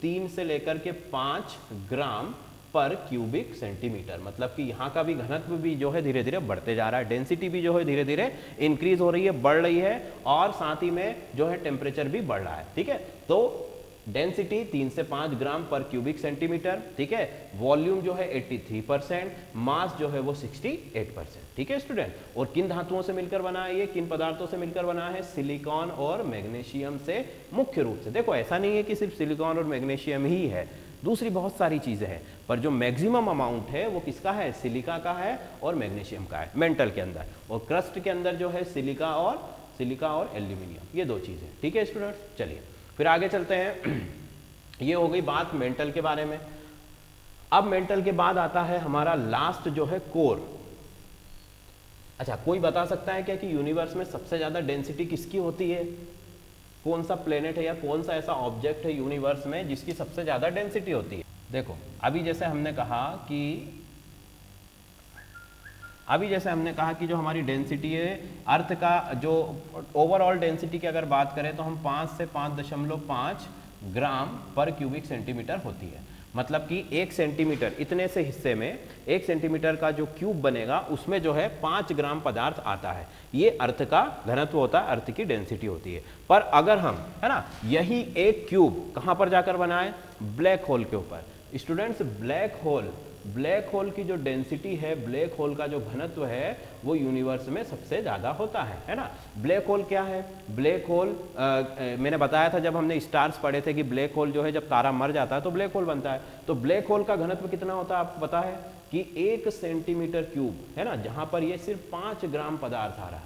3 से लेकर के 5 ग्राम पर क्यूबिक सेंटीमीटर। मतलब कि यहाँ का भी घनत्व भी जो है धीरे धीरे बढ़ते जा रहा है, डेंसिटी भी जो है धीरे धीरे इंक्रीज हो रही है, बढ़ रही है, और साथ ही में जो है टेम्परेचर भी बढ़ रहा है। ठीक है, तो डेंसिटी 3 से 5 ग्राम पर क्यूबिक सेंटीमीटर। ठीक है, वॉल्यूम जो है 83%, मास जो है वो 68%। ठीक है स्टूडेंट, और किन धातुओं से मिलकर बना है ये, किन पदार्थों से मिलकर बना है, सिलिकॉन और मैग्नीशियम से मुख्य रूप से। देखो ऐसा नहीं है कि सिर्फ सिलिकॉन और मैग्नीशियम ही है, दूसरी बहुत सारी चीजें हैं, पर जो मैक्सिमम अमाउंट है वो किसका है, सिलिका का है और मैग्नीशियम का है मेंटल के अंदर। और क्रस्ट के अंदर जो है सिलिका और एल्यूमिनियम, ये दो चीजें। ठीक है स्टूडेंट, चलिए फिर आगे चलते हैं। ये हो गई बात मेंटल के बारे में। अब मेंटल के बाद आता है हमारा लास्ट जो है कोर। अच्छा, कोई बता सकता है क्या कि यूनिवर्स में सबसे ज्यादा डेंसिटी किसकी होती है, कौन सा प्लेनेट है या कौन सा ऐसा ऑब्जेक्ट है यूनिवर्स में जिसकी सबसे ज्यादा डेंसिटी होती है। देखो अभी जैसे हमने कहा कि जो हमारी डेंसिटी है अर्थ का, जो ओवरऑल डेंसिटी की अगर बात करें तो हम 5 से 5.5 ग्राम पर क्यूबिक सेंटीमीटर होती है। मतलब कि 1 सेंटीमीटर, इतने से हिस्से में 1 सेंटीमीटर का जो क्यूब बनेगा उसमें जो है 5 ग्राम पदार्थ आता है। ये अर्थ का घनत्व होता है, अर्थ की डेंसिटी होती है। पर अगर हम, है ना, यही एक क्यूब कहां पर जाकर बनाए, ब्लैक होल के ऊपर। स्टूडेंट्स, ब्लैक होल की जो डेंसिटी है, ब्लैक होल का जो घनत्व है वो यूनिवर्स में सबसे ज्यादा होता है ना। ब्लैक होल क्या है, ब्लैक होल मैंने बताया था जब हमने स्टार्स पढ़े थे कि ब्लैक होल जो है जब तारा मर जाता है तो ब्लैक होल बनता है। तो ब्लैक होल का घनत्व कितना होता है आपको पता है कि 1 सेंटीमीटर क्यूब, है ना, जहां पर ये सिर्फ 5 ग्राम पदार्थ आ रहा है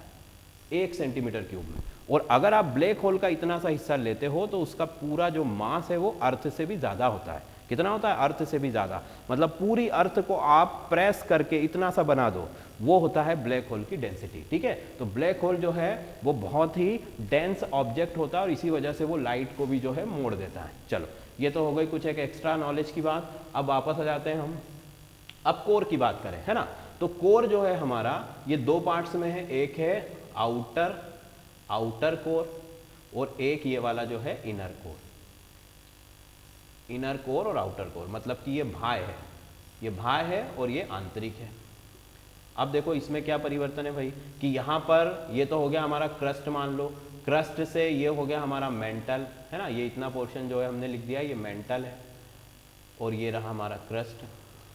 1 सेंटीमीटर क्यूब में। और अगर आप ब्लैक होल का इतना सा हिस्सा लेते हो तो उसका पूरा जो मास है वो अर्थ से भी ज्यादा होता है। कितना होता है, अर्थ से भी ज्यादा। मतलब पूरी अर्थ को आप प्रेस करके इतना सा बना दो, वो होता है ब्लैक होल की डेंसिटी। ठीक है, तो ब्लैक होल जो है वो बहुत ही डेंस ऑब्जेक्ट होता है और इसी वजह से वो लाइट को भी जो है मोड़ देता है। चलो, ये तो हो गई कुछ एक एक्स्ट्रा नॉलेज की बात। अब वापस आ जाते हैं हम, अब कोर की बात करें, है ना। तो कोर जो है हमारा ये 2 पार्ट्स में है, एक है आउटर कोर और एक ये वाला जो है इनर कोर। इनर कोर और आउटर कोर, मतलब कि ये भाय है और ये आंतरिक है। अब देखो इसमें क्या परिवर्तन है भाई, कि यहां पर ये तो हो गया हमारा क्रस्ट, मान लो क्रस्ट से ये हो गया हमारा मेंटल, है ना। ये इतना पोर्शन जो है हमने लिख दिया ये मेंटल है और ये रहा हमारा क्रस्ट।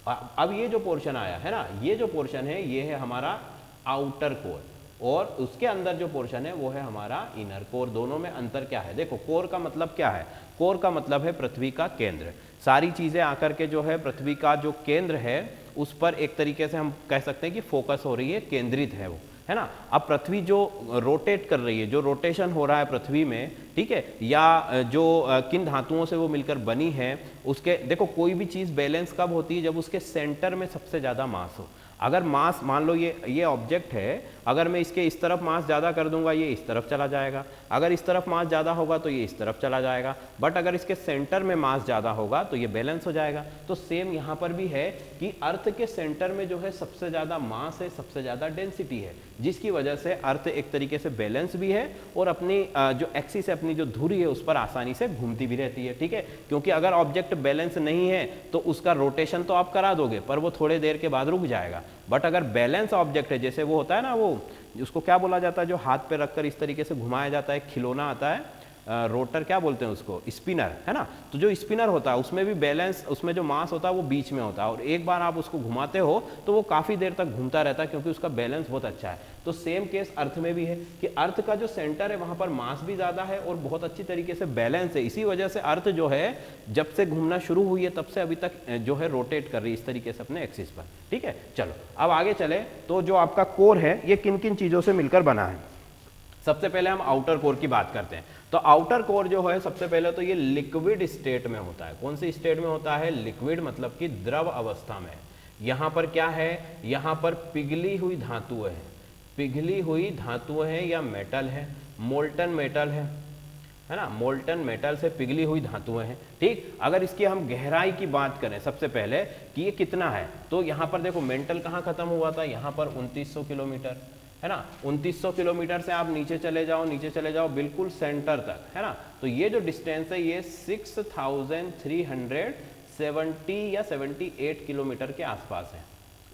अब ये जो पोर्शन आया है ना, ये जो पोर्शन है ये है हमारा आउटर कोर और उसके अंदर जो पोर्शन है वो है हमारा इनर कोर। दोनों में अंतर क्या है, देखो कोर का मतलब क्या है, कोर का मतलब है पृथ्वी का केंद्र। सारी चीजें आकर के जो है पृथ्वी का जो केंद्र है उस पर एक तरीके से हम कह सकते हैं कि फोकस हो रही है, केंद्रित है वो, है ना। अब पृथ्वी जो रोटेट कर रही है, जो रोटेशन हो रहा है पृथ्वी में, ठीक है, या जो किन धातुओं से वो मिलकर बनी है उसके, देखो कोई भी चीज बैलेंस कब होती है, जब उसके सेंटर में सबसे ज्यादा मास हो। अगर मास, मान लो ये ऑब्जेक्ट है, अगर मैं इसके इस तरफ मास ज़्यादा कर दूंगा ये इस तरफ चला जाएगा, अगर इस तरफ मास ज़्यादा होगा तो ये इस तरफ चला जाएगा, बट अगर इसके सेंटर में मास ज़्यादा होगा तो ये बैलेंस हो जाएगा। तो सेम यहाँ पर भी है कि अर्थ के सेंटर में जो है सबसे ज़्यादा मास है, सबसे ज़्यादा डेंसिटी है, जिसकी वजह से अर्थ एक तरीके से बैलेंस भी है और अपनी जो एक्सिस है, अपनी जो धुरी है उस पर आसानी से घूमती भी रहती है। ठीक है, क्योंकि अगर ऑब्जेक्ट बैलेंस नहीं है तो उसका रोटेशन तो आप करा दोगे पर वो थोड़े देर के बाद रुक जाएगा। बट अगर बैलेंस ऑब्जेक्ट है, जैसे वो होता है ना, वो उसको क्या बोला जाता है, जो हाथ पे रखकर इस तरीके से घुमाया जाता है, खिलौना आता है, रोटर क्या बोलते हैं उसको, स्पिनर, है ना। तो जो स्पिनर होता है उसमें भी बैलेंस, उसमें जो मास होता है वो बीच में होता है, और एक बार आप उसको घुमाते हो तो वो काफ़ी देर तक घूमता रहता है क्योंकि उसका बैलेंस बहुत अच्छा है। तो सेम केस अर्थ में भी है कि अर्थ का जो सेंटर है वहाँ पर मास भी ज़्यादा है और बहुत अच्छी तरीके से बैलेंस है। इसी वजह से अर्थ जो है जब से घूमना शुरू हुई है तब से अभी तक जो है रोटेट कर रही है इस तरीके से अपने एक्सिस पर। ठीक है, चलो अब आगे चले। तो जो आपका कोर है ये किन किन चीज़ों से मिलकर बना है। सबसे पहले हम आउटर कोर की बात करते हैं। तो आउटर कोर जो है सबसे पहले तो ये लिक्विड स्टेट में होता है। कौन सी स्टेट में होता है? लिक्विड, मतलब कि द्रव अवस्था में। यहाँ पर क्या है? यहाँ पर पिघली हुई धातुएं हैं, पिघली हुई धातुएं हैं या मेटल है, मोल्टन मेटल है ना, मोल्टन मेटल से पिघली हुई धातुएं हैं। ठीक, अगर इसकी हम गहराई की बात करें सबसे पहले कि ये कितना है, तो यहाँ पर देखो मेंटल कहाँ खत्म हुआ था, यहाँ पर 2900 किलोमीटर, है ना। 2900 किलोमीटर से आप नीचे चले जाओ, नीचे चले जाओ बिल्कुल सेंटर तक, है ना। तो ये जो डिस्टेंस है ये 6370 या 78 किलोमीटर के आसपास है।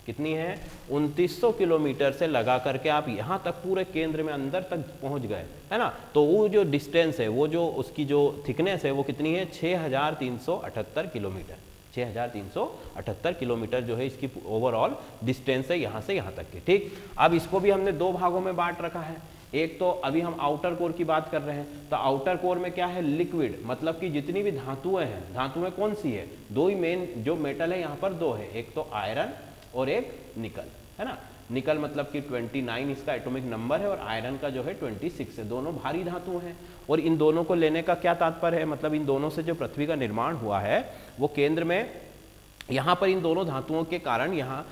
कितनी है? 2900 किलोमीटर से लगा करके आप यहाँ तक पूरे केंद्र में अंदर तक पहुँच गए, है ना। तो वो जो डिस्टेंस है, वो जो उसकी जो थिकनेस है वो कितनी है? 6378 किलोमीटर। 6378 किलोमीटर जो है इसकी ओवरऑल डिस्टेंस है यहाँ से यहाँ तक की। ठीक, अब इसको भी हमने दो भागों में बांट रखा है। एक तो अभी हम आउटर कोर की बात कर रहे हैं, तो आउटर कोर में क्या है? लिक्विड, मतलब कि जितनी भी धातुएं हैं, धातुएं कौन सी है? दो ही मेन जो मेटल है यहाँ पर दो है, एक तो आयरन और एक निकल, है ना। निकल मतलब कि 29 इसका एटॉमिक नंबर है और आयरन का जो है 26 है। दोनों भारी धातु हैं और इन दोनों को लेने का क्या तात्पर्य है? मतलब इन दोनों से जो पृथ्वी का निर्माण हुआ है वो केंद्र में यहाँ पर इन दोनों धातुओं के कारण यहाँ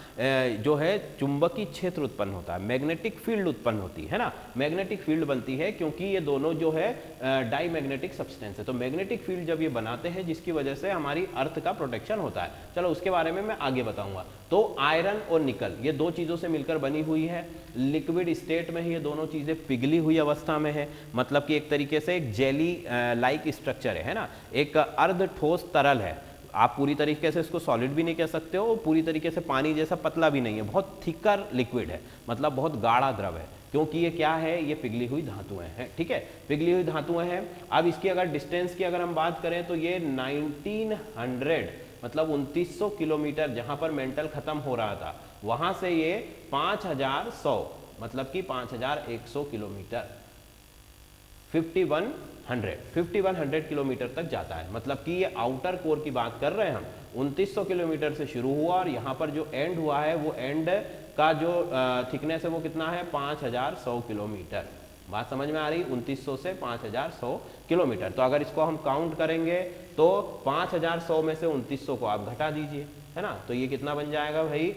जो है चुंबकीय क्षेत्र उत्पन्न होता है, मैग्नेटिक फील्ड उत्पन्न होती है ना। मैग्नेटिक फील्ड बनती है क्योंकि ये दोनों जो है डाई मैग्नेटिक सब्सटेंस है। तो मैग्नेटिक फील्ड जब ये बनाते हैं जिसकी वजह से हमारी अर्थ का प्रोटेक्शन होता है। चलो उसके बारे में मैं आगे बताऊंगा। तो आयरन और निकल ये दो चीज़ों से मिलकर बनी हुई है, लिक्विड स्टेट में ही ये दोनों चीज़ें पिघली हुई अवस्था में है, मतलब कि एक तरीके से एक जेली लाइक स्ट्रक्चर है ना, एक अर्ध ठोस तरल है। आप पूरी तरीके से इसको सॉलिड भी नहीं कह सकते हो, पूरी तरीके से पानी जैसा पतला भी नहीं है, बहुत थिकर लिक्विड है, मतलब बहुत गाढ़ा द्रव है, क्योंकि ये क्या है? ये पिघली हुई धातुएं हैं। ठीक है, पिघली हुई धातुएं हैं। अब इसकी अगर डिस्टेंस की अगर हम बात करें तो ये 1900 मतलब 2900 किलोमीटर जहां पर मेंटल खत्म हो रहा था वहां से ये 5100 मतलब कि 5100 किलोमीटर 5100 किलोमीटर तक जाता है। मतलब कि ये आउटर कोर की बात कर रहे हैं हम, 2900 किलोमीटर से शुरू हुआ और यहाँ पर जो एंड हुआ है वो एंड का जो थिकनेस है वो कितना है? 5100 किलोमीटर। बात समझ में आ रही? 2900 से 5100 किलोमीटर। तो अगर इसको हम काउंट करेंगे तो 5100 में से 2900 को आप घटा दीजिए, है ना। तो ये कितना बन जाएगा भाई?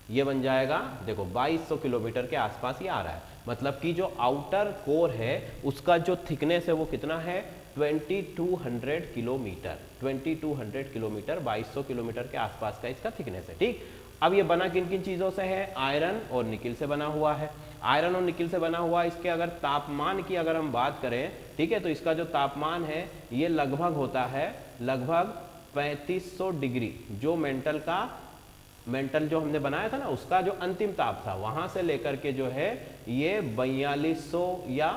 ये बन जाएगा, देखो 2200 किलोमीटर के आसपास ये आ रहा है। मतलब कि जो आउटर कोर है उसका जो थिकनेस है वो कितना है? 2200 किलोमीटर। 2200 किलोमीटर, 2200 किलोमीटर के आसपास का इसका थिकनेस है। ठीक, अब ये बना किन किन चीज़ों से है? आयरन और निकिल से बना हुआ है। आयरन और निकिल से बना हुआ, इसके अगर तापमान की अगर हम बात करें, ठीक है, तो इसका जो तापमान है ये लगभग होता है लगभग 3500 डिग्री। जो मेंटल जो हमने बनाया था ना उसका जो अंतिम ताप था वहां से लेकर के जो है ये 4200 या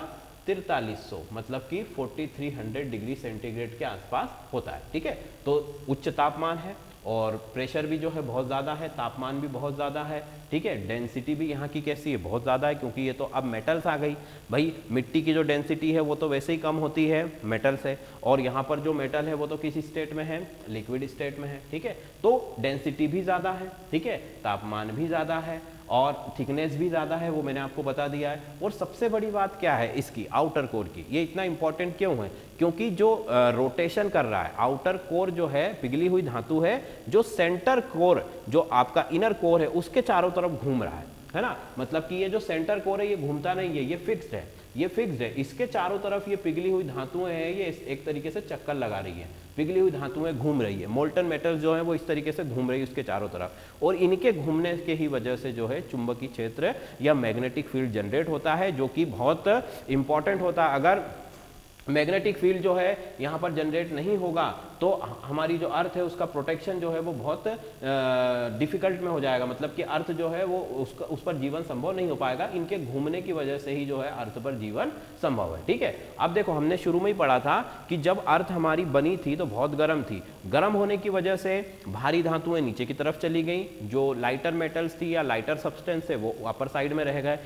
4300 मतलब कि 4300 डिग्री सेंटीग्रेड के आसपास होता है। ठीक है, तो उच्च तापमान है और प्रेशर भी जो है बहुत ज़्यादा है, तापमान भी बहुत ज़्यादा है। ठीक है, डेंसिटी भी यहाँ की कैसी है? बहुत ज़्यादा है, क्योंकि ये तो अब मेटल्स आ गई भाई। मिट्टी की जो डेंसिटी है वो तो वैसे ही कम होती है मेटल से, और यहाँ पर जो मेटल है वो तो किस स्टेट में है? लिक्विड स्टेट में है। ठीक है, तो डेंसिटी भी ज़्यादा है, ठीक है, तापमान भी ज़्यादा है और थिकनेस भी ज़्यादा है, वो मैंने आपको बता दिया है। और सबसे बड़ी बात क्या है इसकी आउटर कोर की? ये इतना इंपॉर्टेंट क्यों है? क्योंकि जो रोटेशन कर रहा है आउटर कोर जो है पिघली हुई धातु है, जो सेंटर कोर जो आपका इनर कोर है उसके चारों तरफ घूम रहा है ना। मतलब कि ये जो सेंटर कोर है ये घूमता नहीं है, ये फिक्स्ड है, ये फिक्स्ड है। इसके चारों तरफ ये पिघली हुई धातुएं हैं, ये एक तरीके से चक्कर लगा रही है, पिघली हुई धातुएं घूम रही है, मोल्टन मेटल्स जो है वो इस तरीके से घूम रही है उसके चारों तरफ, और इनके घूमने के ही वजह से जो है चुंबकीय क्षेत्र या मैग्नेटिक फील्ड जनरेट होता है, जो कि बहुत इंपॉर्टेंट होता है। अगर मैग्नेटिक फील्ड जो है यहाँ पर जनरेट नहीं होगा तो हमारी जो अर्थ है उसका प्रोटेक्शन जो है वो बहुत डिफिकल्ट में हो जाएगा, मतलब कि अर्थ जो है वो उस पर जीवन संभव नहीं हो पाएगा। इनके घूमने की वजह से ही जो है अर्थ पर जीवन संभव है। ठीक है, अब देखो हमने शुरू में ही पढ़ा था कि जब अर्थ हमारी बनी थी तो बहुत गर्म थी, गर्म होने की वजह से भारी धातुएं नीचे की तरफ चली गई, जो लाइटर मेटल्स थी या लाइटर सब्सटेंस है वो अपर साइड में रह गए,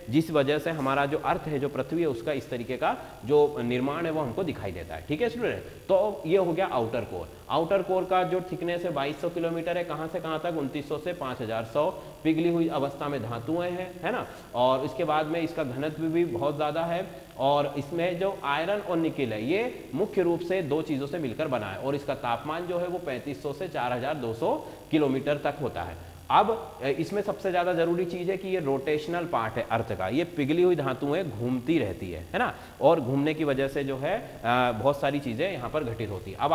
जिस वजह से हमारा जो अर्थ है, जो पृथ्वी है, उसका इस तरीके का जो निर्माण है वो हमको दिखाई देता है। ठीक है स्टूडेंट, तो ये हो गया आउटर कोर। आउटर कोर का जो थिकनेस है 2200 किलोमीटर है, कहां से कहां तक, 2900 से 5100 पिघली हुई अवस्था में धातुएं हैं, है ना। और इसके बाद में इसका घनत्व भी बहुत ज्यादा है, और इसमें जो आयरन और निकिल है ये मुख्य रूप से दो चीजों से मिलकर बना है, और इसका तापमान जो है वो 3500 से 4200 किलोमीटर तक होता है। अब इसमें सबसे ज्यादा जरूरी चीज है कि ये रोटेशनल पार्ट है अर्थ का, ये पिघली हुई धातुएं घूमती रहती है ना, और घूमने की वजह से जो है बहुत सारी चीजें यहाँ पर घटित होती है। अब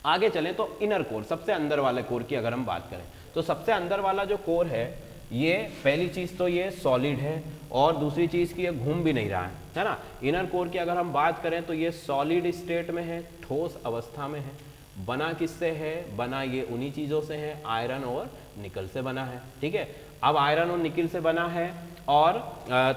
आगे चलें तो इनर कोर, सबसे अंदर वाले कोर की अगर हम बात करें तो सबसे अंदर वाला जो कोर है ये पहली चीज तो ये सॉलिड है, और दूसरी चीज की ये घूम भी नहीं रहा है ना। इनर कोर की अगर हम बात करें तो ये सॉलिड स्टेट में है, ठोस अवस्था में है। बना किससे है, बना ये उन्हीं चीजों से है, आयरन और निकल से बना है। ठीक है, अब आयरन और निकल से बना है, और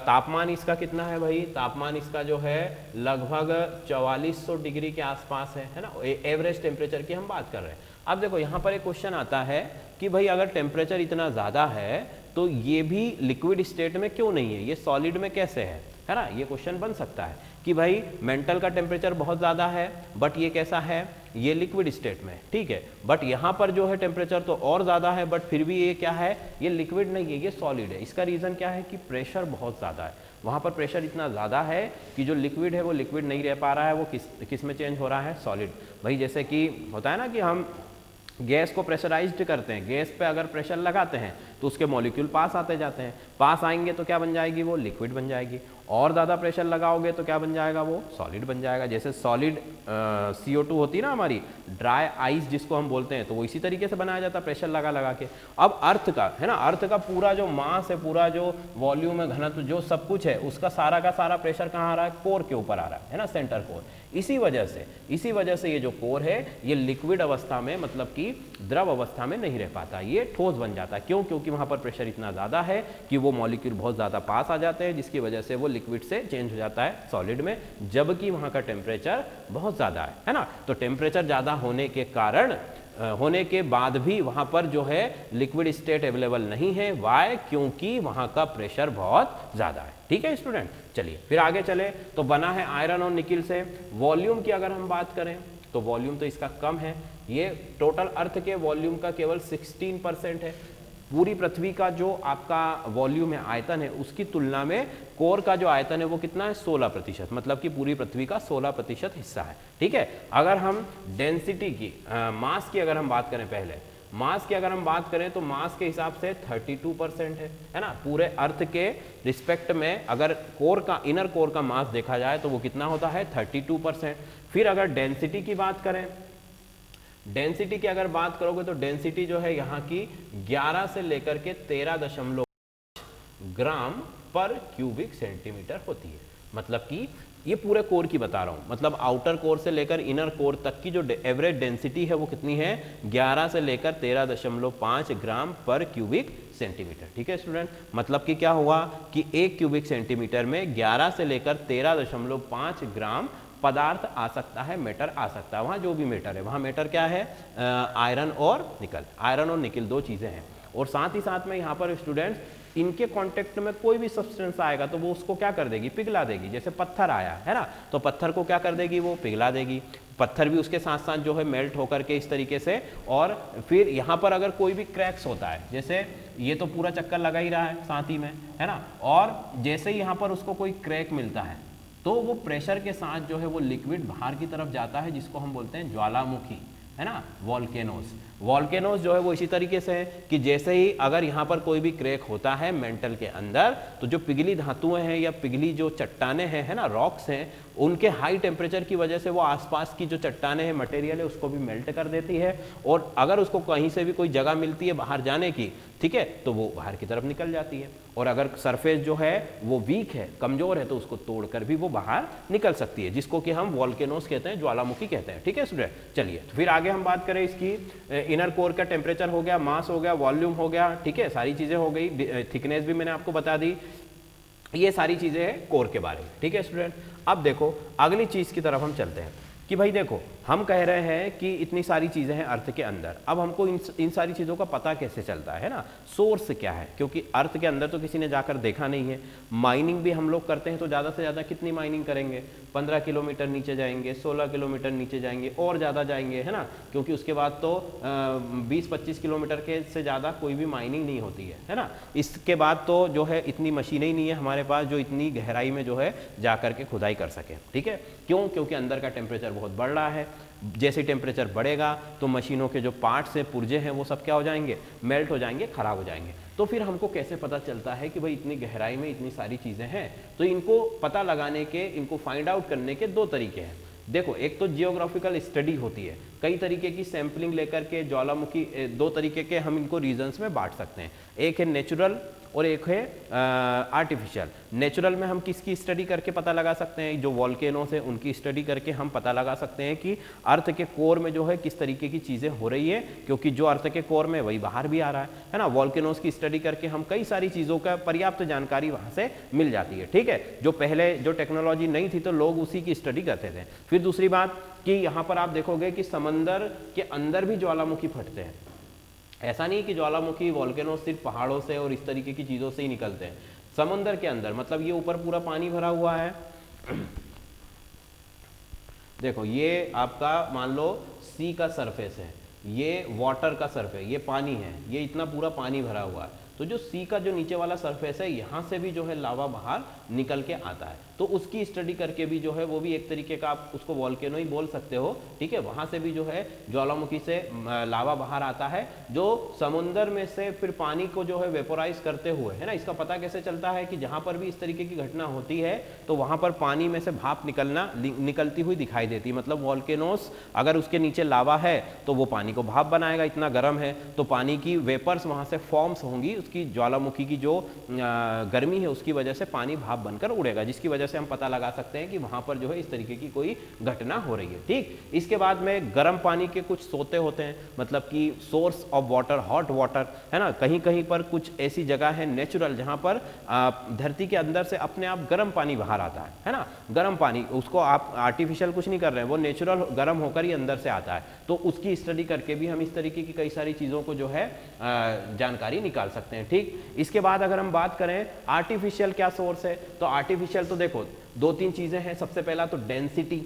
तापमान इसका कितना है भाई, तापमान इसका जो है लगभग 4400 डिग्री के आसपास है ना, एवरेज टेम्परेचर की हम बात कर रहे हैं। अब देखो यहाँ पर एक क्वेश्चन आता है कि भाई अगर टेम्परेचर इतना ज्यादा है तो ये भी लिक्विड स्टेट में क्यों नहीं है, ये सॉलिड में कैसे है ना। ये क्वेश्चन बन सकता है कि भाई मेंटल का टेम्परेचर बहुत ज्यादा है बट ये कैसा है, ये लिक्विड स्टेट में, ठीक है, बट यहाँ पर जो है टेम्परेचर तो और ज्यादा है बट फिर भी ये क्या है, ये लिक्विड नहीं है, ये सॉलिड है। इसका रीजन क्या है कि प्रेशर बहुत ज्यादा है, वहां पर प्रेशर इतना ज्यादा है कि जो लिक्विड है वो लिक्विड नहीं रह पा रहा है, वो किस में चेंज हो रहा है, सॉलिड। भाई जैसे कि होता है ना कि हम गैस को प्रेशराइज्ड करते हैं, गैस पे अगर प्रेशर लगाते हैं तो उसके मॉलिक्यूल पास आते जाते हैं, पास आएंगे तो क्या बन जाएगी, वो लिक्विड बन जाएगी, और ज़्यादा प्रेशर लगाओगे तो क्या बन जाएगा, वो सॉलिड बन जाएगा। जैसे सॉलिड CO2 होती है ना हमारी, ड्राई आइस जिसको हम बोलते हैं, तो वो इसी तरीके से बनाया जाता है प्रेशर लगा लगा के। अब अर्थ का है ना, अर्थ का पूरा जो मास है, पूरा जो वॉल्यूम है, घनत्व, जो सब कुछ है, उसका सारा का सारा प्रेशर कहाँ आ रहा है, कोर के ऊपर आ रहा है ना, सेंटर कोर। इसी वजह से ये जो कोर है ये लिक्विड अवस्था में, मतलब कि द्रव अवस्था में नहीं रह पाता, ये ठोस बन जाता है। क्यों? क्योंकि वहां पर प्रेशर इतना ज्यादा है कि वो मॉलिक्यूल बहुत ज्यादा पास आ जाते हैं, जिसकी वजह से वो लिक्विड से चेंज हो जाता है सॉलिड में, जबकि वहां का टेम्परेचर बहुत ज्यादा है ना। तो टेम्परेचर ज्यादा होने के कारण, होने के बाद भी वहां पर जो है लिक्विड स्टेट अवेलेबल नहीं है। वाई? क्योंकि वहां का प्रेशर बहुत ज्यादा है। ठीक है स्टूडेंट, चलिए फिर आगे चले तो बना है आयरन और निकिल से। वॉल्यूम की अगर हम बात करें तो वॉल्यूम तो इसका कम है, ये टोटल अर्थ के वॉल्यूम का केवल 16% है। पूरी पृथ्वी का जो आपका वॉल्यूम है, आयतन है, उसकी तुलना में कोर का जो आयतन है वो कितना है, 16%, मतलब कि पूरी पृथ्वी का 16% हिस्सा है। ठीक है, अगर हम डेंसिटी की, मास की अगर हम बात करें, पहले मास की अगर हम बात करें तो मास के हिसाब से 32% है ना। पूरे अर्थ के रिस्पेक्ट में अगर कोर का, इनर कोर का मास देखा जाए तो वो कितना होता है, 32%। फिर अगर डेंसिटी की बात करें, डेंसिटी की अगर बात करोगे तो डेंसिटी जो है यहाँ की 11 से लेकर के 13.5 ग्राम पर क्यूबिक सेंटीमीटर होती है। मतलब कि ये पूरे कोर की बता रहा हूं, मतलब आउटर कोर से लेकर इनर कोर तक की जो एवरेज डेंसिटी है वो कितनी है, 11 से लेकर 13.5 ग्राम पर क्यूबिक सेंटीमीटर। ठीक है स्टूडेंट, मतलब कि क्या हुआ कि 1 क्यूबिक सेंटीमीटर में 11 से लेकर 13.5 ग्राम पदार्थ आ सकता है, मेटर आ सकता है। वहां जो भी मेटर है, वहां मेटर क्या है, आयरन और निकल। आयरन और निकल दो चीजें हैं। और साथ ही साथ में यहाँ पर स्टूडेंट्स, इनके कांटेक्ट में कोई भी सब्सटेंस आएगा तो वो उसको क्या कर देगी, पिघला देगी। जैसे पत्थर आया है ना, तो पत्थर को क्या कर देगी, वो पिघला देगी। पत्थर भी उसके साथ साथ जो है मेल्ट होकर के इस तरीके से। और फिर यहाँ पर अगर कोई भी क्रैक्स होता है, जैसे ये तो पूरा चक्कर लगा ही रहा है साथ ही में, है ना, और जैसे ही यहाँ पर उसको कोई क्रैक मिलता है तो वो प्रेशर के साथ जो है वो लिक्विड बाहर की तरफ जाता है, जिसको हम बोलते हैं ज्वालामुखी, है ना, वॉल्केनोस। वॉल्केनोस जो है वो इसी तरीके से है कि जैसे ही अगर यहाँ पर कोई भी क्रैक होता है मेंटल के अंदर, तो जो पिघली धातुएं हैं या पिघली जो चट्टाने हैं, है ना, रॉक्स हैं, उनके हाई टेम्परेचर की वजह से वो आसपास की जो चट्टाने हैं, मटेरियल है, उसको भी मेल्ट कर देती है। और अगर उसको कहीं से भी कोई जगह मिलती है बाहर जाने की, ठीक है, तो वो बाहर की तरफ निकल जाती है। और अगर सरफेस जो है वो वीक है, कमजोर है, तो उसको तोड़कर भी वो बाहर निकल सकती है, जिसको कि हम वॉल्केनोस कहते हैं, ज्वालामुखी कहते हैं। ठीक है स्टूडेंट, चलिए तो फिर आगे हम बात करें इसकी इनर कोर का टेम्परेचर हो गया, मास हो गया, वॉल्यूम हो गया, ठीक है, सारी चीजें हो गई, थिकनेस भी मैंने आपको बता दी, ये सारी चीजें हैं कोर के बारे में। ठीक है स्टूडेंट, अब देखो अगली चीज की तरफ हम चलते हैं कि भाई देखो हम कह रहे हैं कि इतनी सारी चीजें हैं अर्थ के अंदर, अब हमको इन सारी चीजों का पता कैसे चलता है ना, सोर्स क्या है, क्योंकि अर्थ के अंदर तो किसी ने जाकर देखा नहीं है। माइनिंग भी हम लोग करते हैं तो ज्यादा से ज्यादा कितनी माइनिंग करेंगे, 15 किलोमीटर नीचे जाएंगे, 16 किलोमीटर नीचे जाएंगे और ज्यादा जाएंगे, है ना, क्योंकि उसके बाद तो 20-25 किलोमीटर के से ज्यादा कोई भी माइनिंग नहीं होती है ना। इसके बाद तो जो है इतनी मशीनें ही नहीं है हमारे पास जो इतनी गहराई में जो है जाकर के खुदाई कर सके। ठीक है, क्यों, क्योंकि अंदर का टेम्परेचर बहुत बढ़ रहा है। जैसे टेम्परेचर बढ़ेगा तो मशीनों के जो पार्ट्स हैं, पुर्जे हैं, वो सब क्या हो जाएंगे, मेल्ट हो जाएंगे, खराब हो जाएंगे। तो फिर हमको कैसे पता चलता है कि भाई इतनी गहराई में इतनी सारी चीजें हैं, तो इनको पता लगाने के, इनको फाइंड आउट करने के दो तरीके हैं। देखो एक तो जियोग्राफिकल स्टडी होती है, कई तरीके की सैंपलिंग लेकर के ज्वालामुखी, दो तरीके के हम इनको रीजन्स में बांट सकते हैं, एक है नेचुरल और एक है आर्टिफिशियल। नेचुरल में हम किसकी स्टडी करके पता लगा सकते हैं, जो वॉल्केनोस है उनकी स्टडी करके हम पता लगा सकते हैं कि अर्थ के कोर में जो है किस तरीके की चीज़ें हो रही है, क्योंकि जो अर्थ के कोर में वही बाहर भी आ रहा है ना। वॉल्केनोस की स्टडी करके हम कई सारी चीज़ों का पर्याप्त जानकारी वहाँ से मिल जाती है। ठीक है, जो पहले जो टेक्नोलॉजी नहीं थी तो लोग उसी की स्टडी करते थे। फिर दूसरी बात कि यहाँ पर आप देखोगे कि समंदर के अंदर भी ज्वालामुखी फटते हैं। ऐसा नहीं कि ज्वालामुखी वॉल्केनो सिर्फ पहाड़ों से और इस तरीके की चीजों से ही निकलते हैं, समंदर के अंदर, मतलब ये ऊपर पूरा पानी भरा हुआ है। देखो ये आपका मान लो सी का सरफेस है, ये वाटर का सरफेस, ये पानी है, ये इतना पूरा पानी भरा हुआ है। तो जो सी का जो नीचे वाला सरफेस है, यहाँ से भी जो है लावा बाहर निकल के आता है, तो उसकी स्टडी करके भी जो है वो भी एक तरीके का आप उसको वॉल्केनो ही बोल सकते हो। ठीक है, वहां से भी जो है ज्वालामुखी से लावा बाहर आता है, जो समुन्द्र में से फिर पानी को जो है वेपोराइज करते हुए, है ना। इसका पता कैसे चलता है कि जहां पर भी इस तरीके की घटना होती है तो वहां पर पानी में से भाप निकलती हुई दिखाई देती है। मतलब वॉल्केनोस अगर उसके नीचे लावा है तो वो पानी को भाप बनाएगा, इतना गर्म है तो पानी की वेपर्स वहां से फॉर्म्स होंगी, उसकी ज्वालामुखी की जो गर्मी है उसकी वजह से पानी भाप बनकर उड़ेगा, जिसकी वजह से हम पता लगा सकते हैं कि वहां पर जो है इस तरीके की कोई घटना हो रही है। ठीक, इसके बाद में गर्म पानी के कुछ सोते होते हैं, मतलब कि source of water, hot water, है ना। कहीं कहीं पर कुछ ऐसी जगह है नेचुरल जहां पर धरती के अंदर से अपने आप गर्म पानी बाहर आता है ना। गर्म पानी, उसको आप आर्टिफिशियल कुछ नहीं कर रहे हैं, वो नेचुरल गर्म होकर ही अंदर से आता है। तो उसकी स्टडी करके भी हम इस तरीके की कई सारी चीजों को जो है जानकारी निकाल सकते हैं। ठीक, इसके बाद अगर हम बात करें आर्टिफिशियल क्या सोर्स है, तो आर्टिफिशियल तो देखो दो तीन चीजें हैं। सबसे पहला तो डेंसिटी,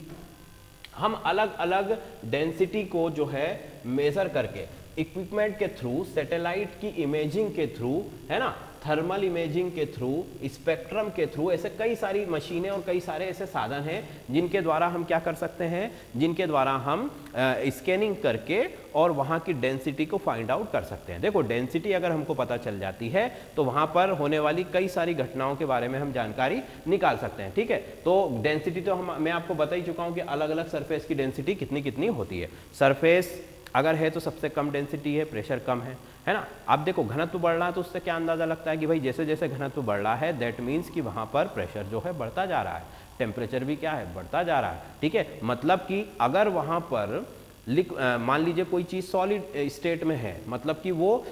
हम अलग अलग डेंसिटी को जो है मेजर करके इक्विपमेंट के थ्रू, सैटेलाइट की इमेजिंग के थ्रू, है ना, थर्मल इमेजिंग के थ्रू, स्पेक्ट्रम के थ्रू, ऐसे कई सारी मशीनें और कई सारे ऐसे साधन हैं जिनके द्वारा हम क्या कर सकते हैं, जिनके द्वारा हम स्कैनिंग करके और वहाँ की डेंसिटी को फाइंड आउट कर सकते हैं। देखो डेंसिटी अगर हमको पता चल जाती है तो वहाँ पर होने वाली कई सारी घटनाओं के बारे में हम जानकारी निकाल सकते हैं। ठीक है, तो डेंसिटी तो मैं आपको बता ही चुका हूँ कि अलग अलग सरफेस की डेंसिटी कितनी कितनी होती है। सरफेस अगर है तो सबसे कम डेंसिटी है, प्रेशर कम है ना। अब देखो घनत्व बढ़ रहा है तो उससे क्या अंदाजा लगता है कि भाई जैसे जैसे घनत्व बढ़ रहा है दैट मीन्स कि वहां पर प्रेशर जो है बढ़ता जा रहा है, टेम्परेचर भी क्या है, बढ़ता जा रहा है। ठीक है, मतलब कि अगर वहां पर मान लीजिए कोई चीज सॉलिड स्टेट में है, मतलब कि वो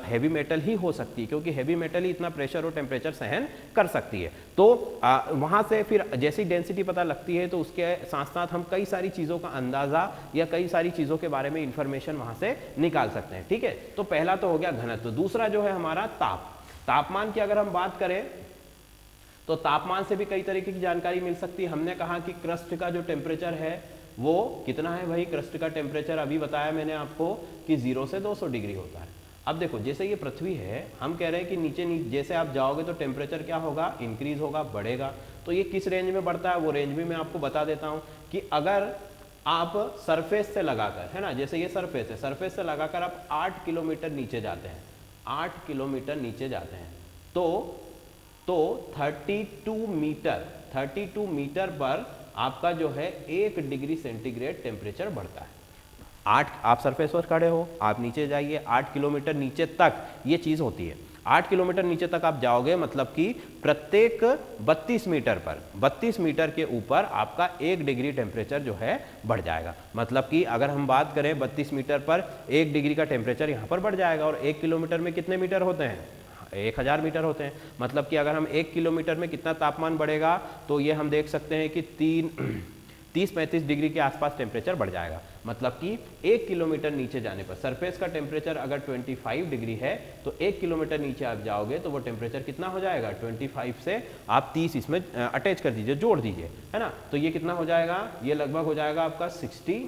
हैवी मेटल ही हो सकती है, क्योंकि हैवी मेटल ही इतना प्रेशर और टेम्परेचर सहन कर सकती है। तो वहां से फिर जैसी डेंसिटी पता लगती है तो उसके साथ साथ हम कई सारी चीजों का अंदाजा या कई सारी चीजों के बारे में इंफॉर्मेशन वहां से निकाल सकते हैं। ठीक है, तो पहला तो हो गया घनत्व। दूसरा जो है हमारा तापमान की अगर हम बात करें तो तापमान से भी कई तरीके की जानकारी मिल सकती है। हमने कहा कि क्रस्ट का जो टेम्परेचर है वो कितना है भाई, क्रस्ट का टेम्परेचर अभी बताया मैंने आपको कि 0 से 200 डिग्री होता है। अब देखो जैसे ये पृथ्वी है, हम कह रहे हैं कि नीचे जैसे आप जाओगे तो टेम्परेचर क्या होगा, इंक्रीज होगा, बढ़ेगा। तो ये किस रेंज में बढ़ता है वो रेंज भी मैं आपको बता देता हूं कि अगर आप सरफेस से लगाकर, है ना, जैसे ये सरफेस है, सरफेस से लगाकर आप 8 किलोमीटर नीचे जाते हैं, 8 किलोमीटर नीचे जाते हैं तो 32 मीटर पर आपका जो है 1 डिग्री सेंटीग्रेड टेम्परेचर बढ़ता है। 8 आप सरफेस पर खड़े हो, आप नीचे जाइए 8 किलोमीटर नीचे तक ये चीज़ होती है। 8 किलोमीटर नीचे तक आप जाओगे मतलब कि प्रत्येक 32 मीटर पर 32 मीटर के ऊपर आपका 1 डिग्री टेम्परेचर जो है बढ़ जाएगा। मतलब कि अगर हम बात करें 32 मीटर पर 1 डिग्री का टेम्परेचर यहाँ पर बढ़ जाएगा। और 1 किलोमीटर में कितने मीटर होते हैं? 1000 मीटर होते हैं। मतलब कि अगर हम 1 किलोमीटर में कितना तापमान बढ़ेगा तो ये हम देख सकते हैं कि 30-35 डिग्री के आसपास टेम्परेचर बढ़ जाएगा। मतलब कि 1 किलोमीटर नीचे जाने पर सरफेस का टेम्परेचर अगर 25 डिग्री है तो 1 किलोमीटर नीचे आप जाओगे तो वो टेम्परेचर कितना हो जाएगा? 25 से आप 30 इसमें अटैच कर दीजिए, जोड़ दीजिए, है ना। तो ये कितना हो जाएगा? ये लगभग हो जाएगा आपका 60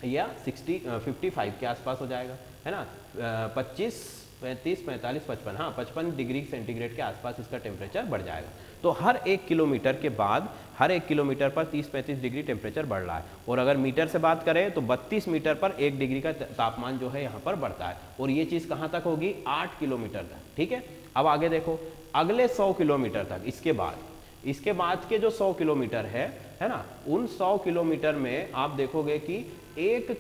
या 55 के आसपास हो जाएगा, है ना। 25, 35, 45, 55, हाँ 55 डिग्री सेंटीग्रेड के आसपास इसका टेम्परेचर बढ़ जाएगा। तो हर 1 किलोमीटर के बाद हर 1 किलोमीटर पर 30-35 डिग्री टेम्परेचर बढ़ रहा है। और अगर मीटर से बात करें तो 32 मीटर पर 1 डिग्री का तापमान जो है यहाँ पर बढ़ता है। और ये चीज़ कहाँ तक होगी? 8 किलोमीटर तक, ठीक है। अब आगे देखो, अगले 100 किलोमीटर तक इसके बाद के जो 100 किलोमीटर है ना, उन 100 किलोमीटर में आप देखोगे कि 1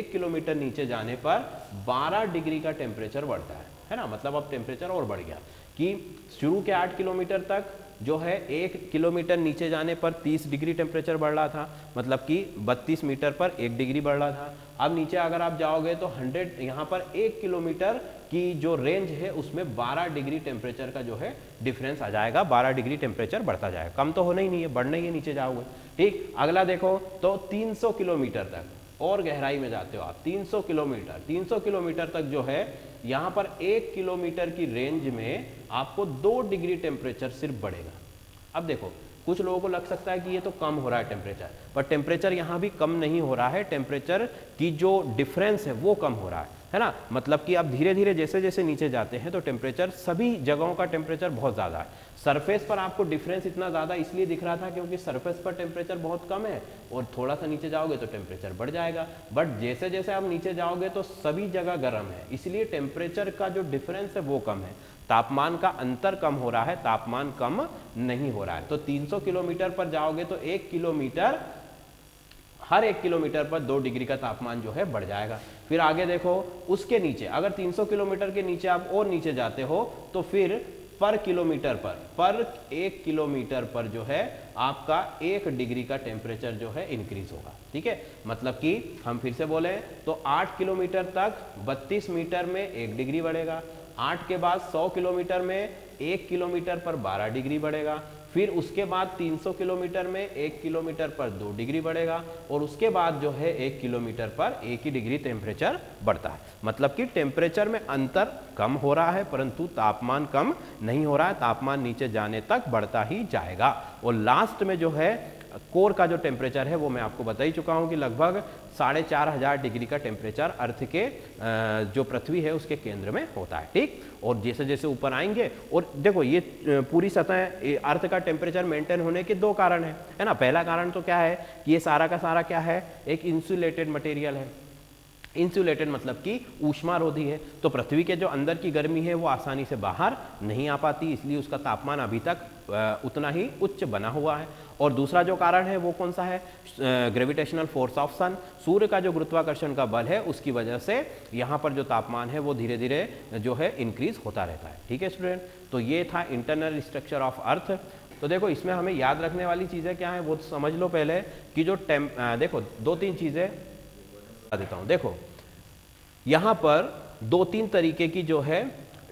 किलोमीटर नीचे जाने पर 12 डिग्री का टेम्परेचर बढ़ता है ना। मतलब अब टेम्परेचर और बढ़ गया कि शुरू के 8 किलोमीटर तक जो है 1 किलोमीटर नीचे जाने पर 30 डिग्री टेम्परेचर बढ़ रहा था, मतलब कि 32 मीटर पर 1 डिग्री बढ़ रहा था। अब नीचे अगर आप जाओगे तो 100 यहाँ पर 1 किलोमीटर की जो रेंज है उसमें 12 डिग्री टेम्परेचर का जो है डिफरेंस आ जाएगा। 12 डिग्री टेम्परेचर बढ़ता जाएगा, कम तो होना ही नहीं है, बढ़ना ही है नीचे जाओगे, ठीक। अगला देखो तो 300 किलोमीटर तक और गहराई में जाते हो आप। 300 किलोमीटर तक जो है यहाँ पर 1 किलोमीटर की रेंज में आपको 2 डिग्री टेम्परेचर सिर्फ बढ़ेगा। अब देखो, कुछ लोगों को लग सकता है कि ये तो कम हो रहा है टेम्परेचर, पर टेम्परेचर यहाँ भी कम नहीं हो रहा है, टेम्परेचर की जो डिफरेंस है वो कम हो रहा है ना। मतलब कि आप धीरे धीरे जैसे जैसे नीचे जाते हैं तो टेम्परेचर, सभी जगहों का टेम्परेचर बहुत ज़्यादा है। सरफेस पर आपको डिफरेंस इतना ज़्यादा इसलिए दिख रहा था क्योंकि सरफेस पर टेम्परेचर बहुत कम है और थोड़ा सा नीचे जाओगे तो टेम्परेचर बढ़ जाएगा। बट जैसे जैसे आप नीचे जाओगे तो सभी जगह गर्म है, इसलिए टेम्परेचर का जो डिफरेंस है वो कम है। तापमान का अंतर कम हो रहा है, तापमान कम नहीं हो रहा है। तो 300 किलोमीटर पर जाओगे तो हर 1 किलोमीटर पर 2 डिग्री का तापमान जो है बढ़ जाएगा। फिर आगे देखो, उसके नीचे अगर 300 किलोमीटर के नीचे आप और नीचे जाते हो तो फिर पर 1 किलोमीटर पर जो है आपका 1 डिग्री का टेम्परेचर जो है इंक्रीज होगा, ठीक है। मतलब कि हम फिर से बोले तो 8 किलोमीटर तक 32 मीटर में 1 डिग्री बढ़ेगा, 8 के बाद 100 किलोमीटर में 1 किलोमीटर पर 12 डिग्री बढ़ेगा, फिर उसके बाद 300 किलोमीटर में 1 किलोमीटर पर 2 डिग्री बढ़ेगा और उसके बाद जो है 1 किलोमीटर पर 1 ही डिग्री टेम्परेचर बढ़ता है। मतलब कि टेम्परेचर में अंतर कम हो रहा है परंतु तापमान कम नहीं हो रहा है, तापमान नीचे जाने तक बढ़ता ही जाएगा। और लास्ट में जो है कोर का जो टेम्परेचर है वो मैं आपको बता ही चुका हूं कि लगभग 4500 डिग्री का टेम्परेचर अर्थ के जो पृथ्वी है उसके केंद्र में होता है, ठीक। और जैसे जैसे ऊपर आएंगे, और देखो ये पूरी सतह अर्थ का टेम्परेचर मेंटेन होने के 2 कारण है ना। पहला कारण तो क्या है कि ये सारा का सारा क्या है, एक इंसुलेटेड मटेरियल है। इंसुलेटेड मतलब कि ऊष्मारोधी है, तो पृथ्वी के जो अंदर की गर्मी है वो आसानी से बाहर नहीं आ पाती, इसलिए उसका तापमान अभी तक उतना ही उच्च बना हुआ है। और दूसरा जो कारण है वो कौन सा है, ग्रेविटेशनल फोर्स ऑफ सन, सूर्य का जो गुरुत्वाकर्षण का बल है उसकी वजह से यहाँ पर जो तापमान है वो धीरे धीरे जो है इंक्रीज होता रहता है, ठीक है स्टूडेंट। तो ये था इंटरनल स्ट्रक्चर ऑफ अर्थ। तो देखो इसमें हमें याद रखने वाली चीज़ें क्या है वो तो समझ लो पहले कि जो देखो 2-3 चीज़ें बता देता हूँ। देखो यहाँ पर 2-3 तरीके की जो है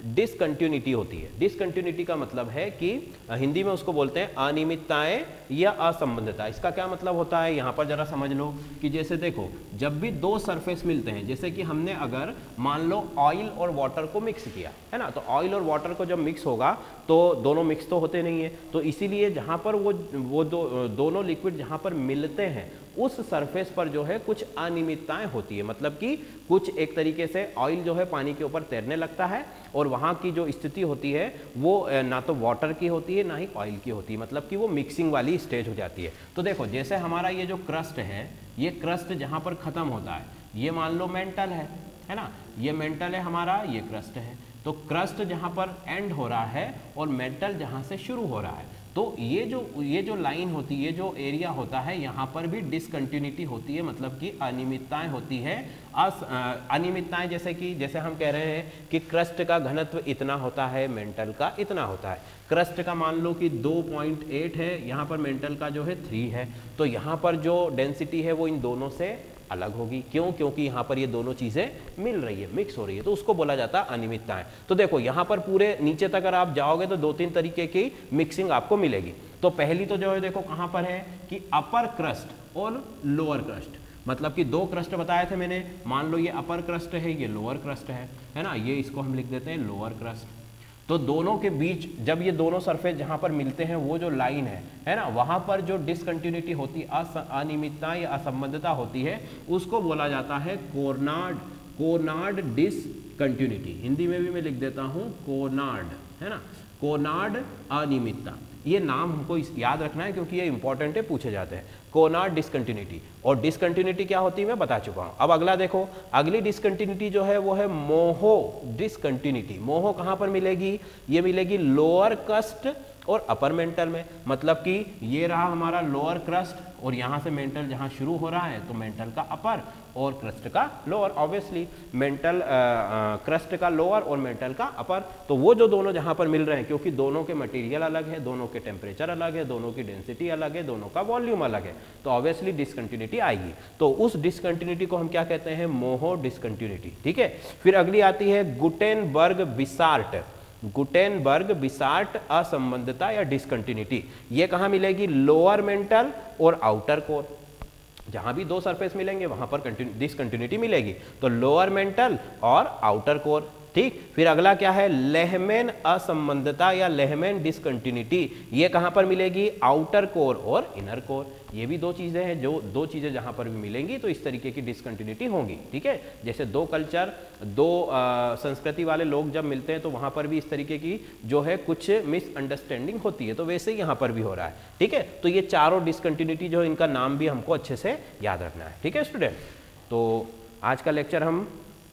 डिसकंटिन्यूटी होती है। डिसकंटिन्यूटी का मतलब है कि हिंदी में उसको बोलते हैं अनियमितताएं या असंबंधता। इसका क्या मतलब होता है यहाँ पर जरा समझ लो कि जैसे देखो जब भी 2 सरफेस मिलते हैं, जैसे कि हमने अगर मान लो ऑयल और वाटर को मिक्स किया है ना, तो ऑयल और वाटर को जब मिक्स होगा तो दोनों मिक्स तो होते नहीं है, तो इसीलिए जहाँ पर वो दोनों लिक्विड जहाँ पर मिलते हैं उस सरफेस पर जो है कुछ अनियमितताएं होती है। मतलब कि कुछ एक तरीके से ऑयल जो है पानी के ऊपर तैरने लगता है और वहाँ की जो स्थिति होती है वो ना तो वाटर की होती है ना ही ऑयल की होती है, मतलब कि वो मिक्सिंग वाली स्टेज हो जाती है। तो देखो जैसे हमारा ये जो क्रस्ट है, ये क्रस्ट जहाँ पर ख़त्म होता है ये मान लो मेंटल है ना, ये मेंटल है हमारा, ये क्रस्ट है। तो क्रस्ट जहाँ पर एंड हो रहा है और मेंटल जहाँ से शुरू हो रहा है, तो ये जो लाइन होती है, ये जो एरिया होता है, यहाँ पर भी डिसकंटिन्यूटी होती है, मतलब कि अनियमितताएं होती है। अनियमितताएं जैसे हम कह रहे हैं कि क्रस्ट का घनत्व इतना होता है, मेंटल का इतना होता है। क्रस्ट का मान लो कि 2.8 है, यहाँ पर मेंटल का जो है 3 है, तो यहाँ पर जो डेंसिटी है वो इन दोनों से अलग होगी। क्यों? क्योंकि यहाँ पर ये दोनों चीजें मिल रही है, मिक्स हो रही है, तो उसको बोला जाता है अनियमितताएं। तो देखो यहाँ पर पूरे नीचे तक अगर आप जाओगे तो 2-3 तरीके की मिक्सिंग आपको मिलेगी। तो पहली तो जो है देखो कहाँ पर है कि अपर क्रस्ट और लोअर क्रस्ट, मतलब कि 2 क्रस्ट बताए थे मैंने, मान लो ये अपर क्रस्ट है, ये लोअर क्रस्ट है ना, ये इसको हम लिख देते हैं लोअर क्रस्ट। तो दोनों के बीच जब ये दोनों सरफेस जहां पर मिलते हैं, वो जो लाइन है ना, वहां पर जो डिसकंटिन्यूटी होती, अनियमितता या असंबद्धता होती है, उसको बोला जाता है कोनार्ड डिसकंटिन्यूटी। हिंदी में भी मैं लिख देता हूं कोनार्ड, है ना, कोनार्ड अनियमितता। ये नाम हमको याद रखना है क्योंकि ये इंपॉर्टेंट है, पूछे जाते हैं। कोनार्ड डिसकंटिन्यूटी, और डिसकंटिन्यूटी क्या होती है मैं बता चुका हूं। अब अगला देखो, अगली डिसकंटिन्यूटी जो है वो है मोहो डिसकंटिन्यूटी। मोहो कहां पर मिलेगी? ये मिलेगी लोअर क्रस्ट और अपर मेंटल में, मतलब कि ये रहा हमारा लोअर क्रस्ट और यहां से मेंटल जहां शुरू हो रहा है तो मेंटल का अपर और क्रस्ट का लोअर। ऑब्वियसली मेंटल क्रस्ट का लोअर और मेंटल का अपर, तो वो जो दोनों जहां पर मिल रहे हैं, क्योंकि दोनों के मटेरियल अलग है, दोनों के टेम्परेचर अलग है, दोनों की डेंसिटी अलग है, दोनों का वॉल्यूम अलग है, तो ऑब्वियसली डिसकंटिन्यूटी आएगी। तो उस डिसकंटिन्यूटी को हम क्या कहते हैं? मोहो डिसकंटिन्यूटी। ठीक है, फिर अगली आती है गुटेनबर्ग बिसार्ट असंबद्धता या डिसकंटिन्यूटी। ये कहां मिलेगी? लोअर मेंटल और आउटर कोर, जहां भी 2 सरफेस मिलेंगे वहां पर डिसकंटिन्यूटी मिलेगी। तो लोअर मेंटल और आउटर कोर। ठीक, फिर अगला क्या है? लेहमैन असंबद्धता या लेहमैन डिसकंटिन्यूटी। ये कहां पर मिलेगी? आउटर कोर और इनर कोर। ये भी 2 चीजें हैं, जो 2 चीजें जहां पर भी मिलेंगी तो इस तरीके की डिसकंटिन्यूटी होंगी। ठीक है, जैसे 2 कल्चर, 2 संस्कृति वाले लोग जब मिलते हैं तो वहां पर भी इस तरीके की जो है कुछ मिसअंडरस्टैंडिंग होती है, तो वैसे ही यहाँ पर भी हो रहा है। ठीक है, तो ये चारों डिसकंटिन्यूटी जो है, इनका नाम भी हमको अच्छे से याद रखना है। ठीक है स्टूडेंट, तो आज का लेक्चर हम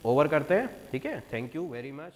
ओवर करते हैं। ठीक है, थैंक यू वेरी मच।